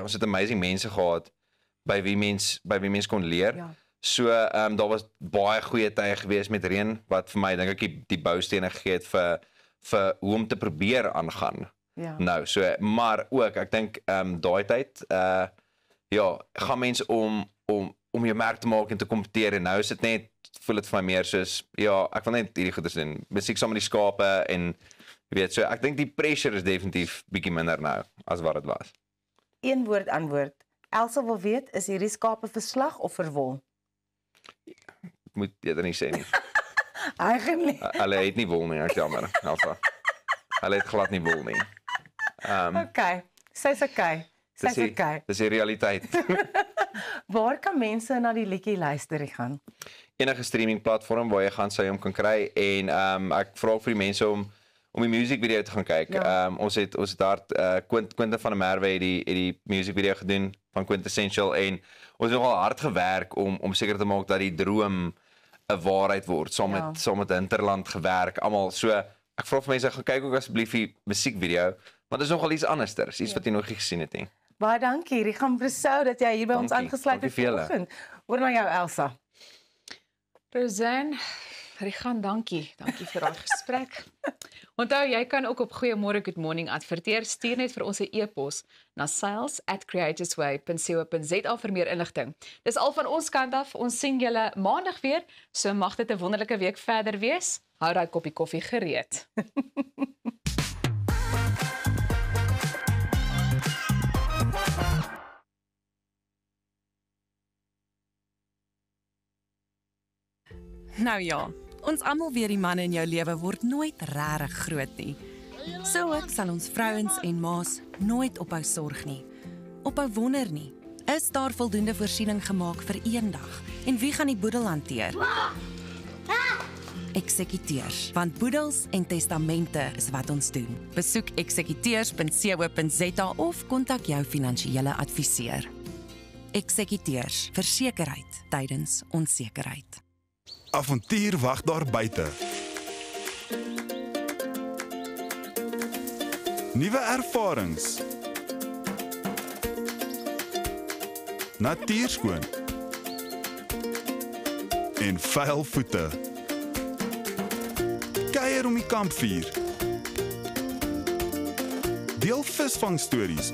ons het amazing mense gehad by wie mens kon leer. Ja. So daar was baie goeie tye geweest met Reen wat vir my dink ek die boustene gegee het vir hoe om te probeer aangaan. Ja. Nou, so maar ook ek dink daai tyd gaan mense om om jou merk te maak en te kompeteer en nou is dit net voel dit vir my meer soos ja, ek wil net hierdie goeders doen. Musiek saam met die skape en jy weet so ek dink die pressure is definitief bietjie minder nou as wat dit was. Een woord antwoord. Elsa wil weet, is hierdie skape verslag of verwol? Ek moet eerder nie sê nie. Eigenlijk. Hulle het nie wol nie, ek jammer. Elsa. Hulle het glad nie wol nie. Okay, sy's okay. Sy's okay. Dis die realiteit. Waar kan mense na die liedjie luister gaan? Enige streaming platform waar jy gaan sê hom kan kry en ek vra vir die mense om die music video te gaan kyk. Ja. Ons het daar Quentin van der Merwe het die music video gedoen van Quintessential en ons het nogal hard gewerk om seker te maak dat die droom 'n waarheid word. Saam met Hinterland gewerk, almal so. Ek vra vir mense gaan kyk ook asseblief die musiekvideo, want dit is nogal iets andersters, iets wat jy nog nie gesien het nie. Baie dankie, Richan Bressou dat jy hier by ons aangesluit het vanoggend. Oor na jou Elsa. Rosanne, Richan, dankie. Dankie vir daai gesprek. Onthou, jy kan ook op Goeiemôre Good Morning adverteer. Stuur net vir ons 'n e-pos na sales@creatorsway.co.za vir meer inligting. Dis al van ons kant af. Ons sien julle maandag weer. So mag dit 'n wonderlike week verder wees. Hou daai koppie koffie gereed. Nou ja, ons almal weet die manne in jou lewe word nooit regtig groot nie. So ook sal ons vrouens en ma's nooit ophou sorg nie. Ophou wonder nie. Is daar voldoende voorsiening gemaak vir eendag? En wie gaan die boedel hanteer? Eksekuteurs, want boedels en testamente is wat ons doen. Besoek eksekuteurs.co.za of kontak jou finansiële adviseur. Eksekuteurs, versekerheid tydens onsekerheid. Avontuur wag daar buite. Nuwe ervarings. Natuurskoon. En vuil voete. Kuier om die kampvuur. Deel visvangstories.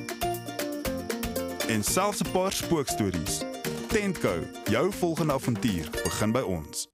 En selfs 'n paar spookstories. Tentco, jou volgende avontuur begin by ons.